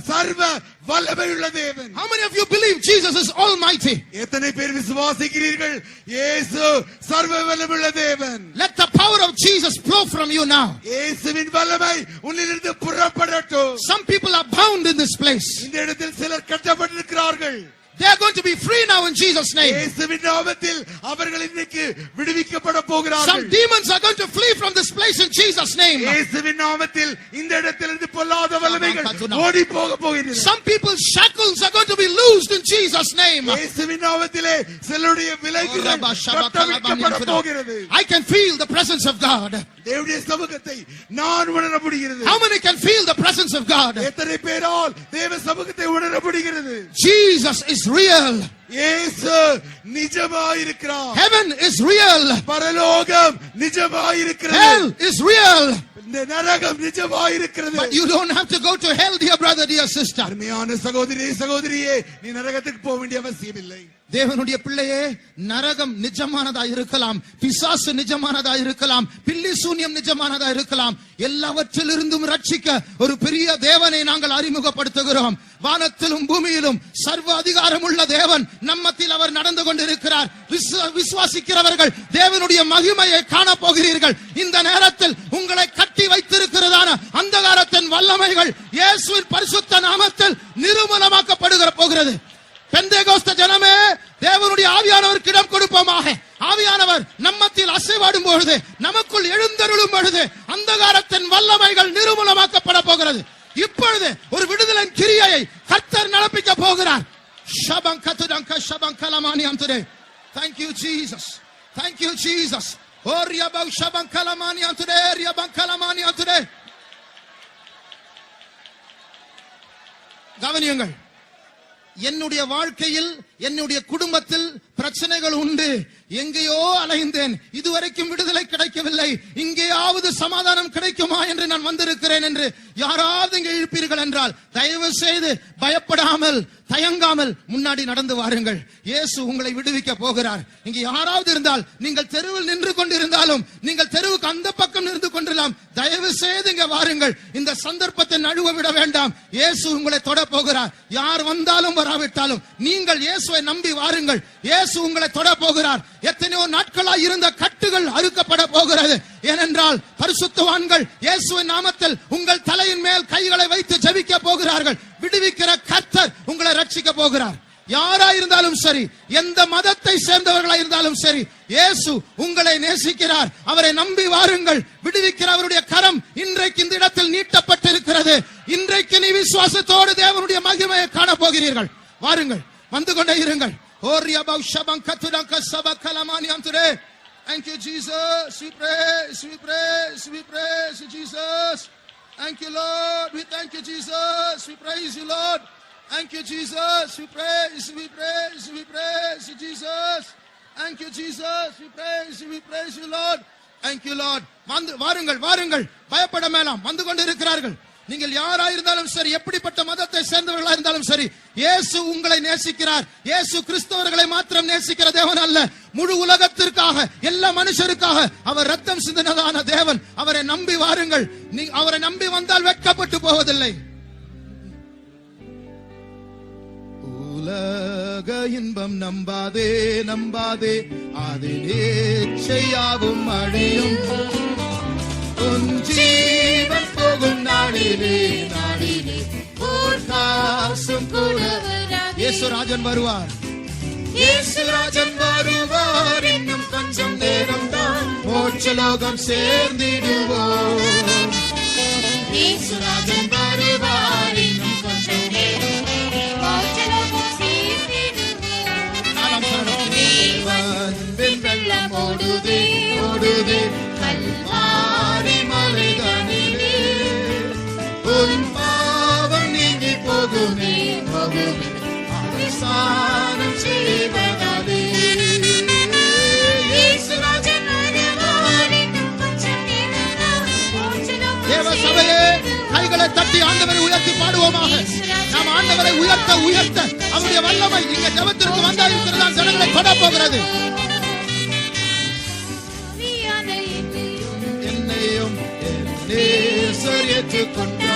சர்வ வல்லமையுள்ள தேவன். How many of you believe Jesus is almighty? எத்தனை பேர் விசுவாசிக்கிறீர்கள் இயேசு சர்வ வல்லமையுள்ள தேவன்? Let the power of Jesus flow from you now. இயேசுவின் வல்லமை உன்னிலிருந்து புறப்படட்டும். Some people are bound in this place. இந்த இடத்தில் சிலர் கட்டப்பட்டிருக்கிறார்கள். They are going to be free now in Jesus' name. இயேசுவின் நாமத்தில் அவர்கள் இன்றைக்கு விடுவிக்கப்பட போகிறார்கள். Some demons are going to flee from this place in Jesus' name. இயேசுவின் நாமத்தில் இந்த இடத்திலிருந்து பொல்லாத வல்லமைகள் ஓடி போக போகிறது. Some people's shackles are going to be loosed in Jesus' name. இயேசுவின் நாமத்திலே சிலருடைய விலங்குகள் கட்டவிழ்க்கப்பட போகிறது. I can feel the presence of God. தேவனுடைய சமூகத்தை நான் உணர முடிகிறது. How many can feel the presence of God? எத்தனை பேரால் தேவ சமூகத்தை உணர முடிகிறது? Jesus is real. இயேசு நிஜமாயிருக்கிறார். Heaven is real. பரலோகம் நிஜமாயிருக்கிறது. Hell is real. இந்த நரகம் நிஜமாயிருக்கிறது. But you don't have to go to hell, dear brother, dear sister. அருமையான சகோதரி சகோதரியே, நீ நரகத்துக்கு போக வேண்டிய அவசியம் இல்லை. தேவனுடைய பிள்ளையே, நரகம் நிஜமானதா இருக்கலாம், பிசாசு நிஜமானதா இருக்கலாம், பில்லி சூன்யம் நிஜமானதா இருக்கலாம். எல்லாவற்றிலிருந்தும் ரட்சிக்க ஒரு பெரிய தேவனை நாங்கள் அறிமுகப்படுத்துகிறோம். வானத்திலும் பூமியிலும் சர்வ அதிகாரம் உள்ள தேவன் நம்மத்தில் அவர் நடந்து கொண்டிருக்கிறார். விசுவாசிக்கிறவர்கள் தேவனுடைய மகிமையை காண போகிறீர்கள். இந்த நேரத்தில் உங்களை கட்டி வைத்திருக்கிறதான அந்தகாரத்தின் வல்லமைகள் இயேசுவின் பரிசுத்த நாமத்தில் நிர்மூலமாக்கப்படுகிற போகிறது. பெந்தேகோஸ்தே ஜனமே, தேவனுடைய ஆவியானவருக்கு இடம் கொடுப்போமாக. ஆவியானவர் நம்மத்தில் அசைவாடும் பொழுது, நமக்குள் எழுந்தருளும் பொழுது அந்தகாரத்தின் வல்லமைகள் நிர்மூலமாக்கப்பட போகிறது. இப்பொழுது ஒரு விடுதலை கிரியையை கர்த்தர் நடப்பிக்க போகிறார். Shabankatudanka Shabankalamaniam today. Thank you, Jesus. Thank you, Jesus. Oh, Riabau Shabankalamaniam today. Riabankalamaniam today. கவனியுங்கள், என்னுடைய வாழ்க்கையில் என்னுடைய குடும்பத்தில் பிரச்சனைகள் உண்டு. எங்கேயோ அலைந்தேன், இதுவரைக்கும் விடுதலை கிடைக்கவில்லை. இங்கேயாவது சமாதானம் கிடைக்குமா என்று நான் வந்திருக்கிறேன் என்று யாராவது இங்கே இழுப்பீர்கள் என்றால் தயவு செய்து பயப்படாமல் தயங்காமல் முன்னாடி நடந்து வாருங்கள். இயேசு உங்களை விடுவிக்க போகிறார். இங்கே யாராவது இருந்தால், நீங்கள் தெருவில் நின்று கொண்டிருந்தாலும், நீங்கள் தெருவுக்கு அந்த பக்கம் நின்று கொண்டிருக்கலாம், தயவு செய்து இங்கே வாருங்கள். இந்த சந்தர்ப்பத்தை நழுவ விட வேண்டாம். இயேசு உங்களை தொட போகிறார். யார் வந்தாலும் வராவிட்டாலும் நீங்கள் இயேசுவை நம்பி வாருங்கள். இயேசு உங்களை தொட போகிறார். எத்தனையோ நாட்களாய் இருந்த கட்டுகள் அறுக்கப்பட போகிறது. ஏனென்றால் பரிசுத்தவான்கள் இயேசுவின் நாமத்தில் உங்கள் தலையின் மேல் கைகளை வைத்து ஜெபிக்க போகிறார்கள். விடுவிக்கிற கர்த்தர் உங்களை ரட்சிக்க போகிறார். யாரா இருந்தாலும் சரி, எந்த மதத்தை சேர்ந்தவர்களா இருந்தாலும் சரி, இயேசு உங்களை நேசிக்கிறார். அவரை நம்பி வாருங்கள். விடுவிக்கிற அவருடைய கரம் இன்றைக்கு இந்த இடத்தில் நீட்டப்பட்டிருக்கிறது. இன்றைக்கு நீ விசுவாசத்தோடு தேவனுடைய மகிமையை காண போகிறீர்கள். வாருங்கள், வந்து கொண்டே இருங்கள். Thank you, Jesus. We praise, we praise, we praise you, Jesus. Thank you, Lord. We thank you, Jesus. We praise you, Lord. Thank you, Jesus. We praise, we praise, we praise you, Jesus. Thank you, Jesus. We praise you, Lord. Thank you, Lord. வாருங்கள், வாருங்கள், பயப்பட வேண்டாம். வந்து கொண்டு இருக்கிறார்கள். நீங்கள் யாரா இருந்தாலும் சரி, எப்படிப்பட்ட மதத்தை சேர்ந்தவர்களா இருந்தாலும் சரி, இயேசு உங்களை நேசிக்கிறார். இயேசு கிறிஸ்தவர்களை மாத்திரம் நேசிக்கிற தேவன் அல்ல, முழு உலகத்திற்காக, எல்லா மனுஷருக்காக அவர் ரத்தம் சிந்தினதான தேவன். அவரை நம்பி வாருங்கள். அவரை நம்பி வந்தால் வெட்கப்பட்டு போவதில்லை. உலக இன்பம் நம்பாதே, நம்பாதே, அது நிச்சயாவும் அழியும். உன் ஜீவன் போகும் நாளிலே, நாளிலே ஓர் காசும் கூட இயேசுராஜன் வருவார். இயேசுராஜன் வருவார். இன்னும் கொஞ்சம் நேரம் தான் மோட்சலோகம் சேர்ந்திடுவோம். இயேசுராஜன் வருவார். இன்னும் கொஞ்சம் நேரம் மோட்சலோகம் சேர்ந்திடுவோம். தேவன் வெள்ளம் ஓடுதே, ஓடுதே கல்வாரி மலைதனிலே. உன் பாவம் நீங்கி போகுமே, போகுமே அவசானம் செய்வதாலே. இயேசுராஜன் வருவார். இன்னும் கொஞ்சம் நேரம் தான் மோட்சலோகம். தேவ சபையே, கைகளை தட்டி ஆண்டவரை உயர்த்தி பாடுவோமாக. நாம் ஆண்டவரை உயர்த்த உயர்த்த அவருடைய வல்லமை இங்க ஜெபத்திற்கு வந்தா இருக்கிறதா ஜனங்களை தொட போகிறது. என்னையும் நேசர் ஏற்றுக்கொண்டு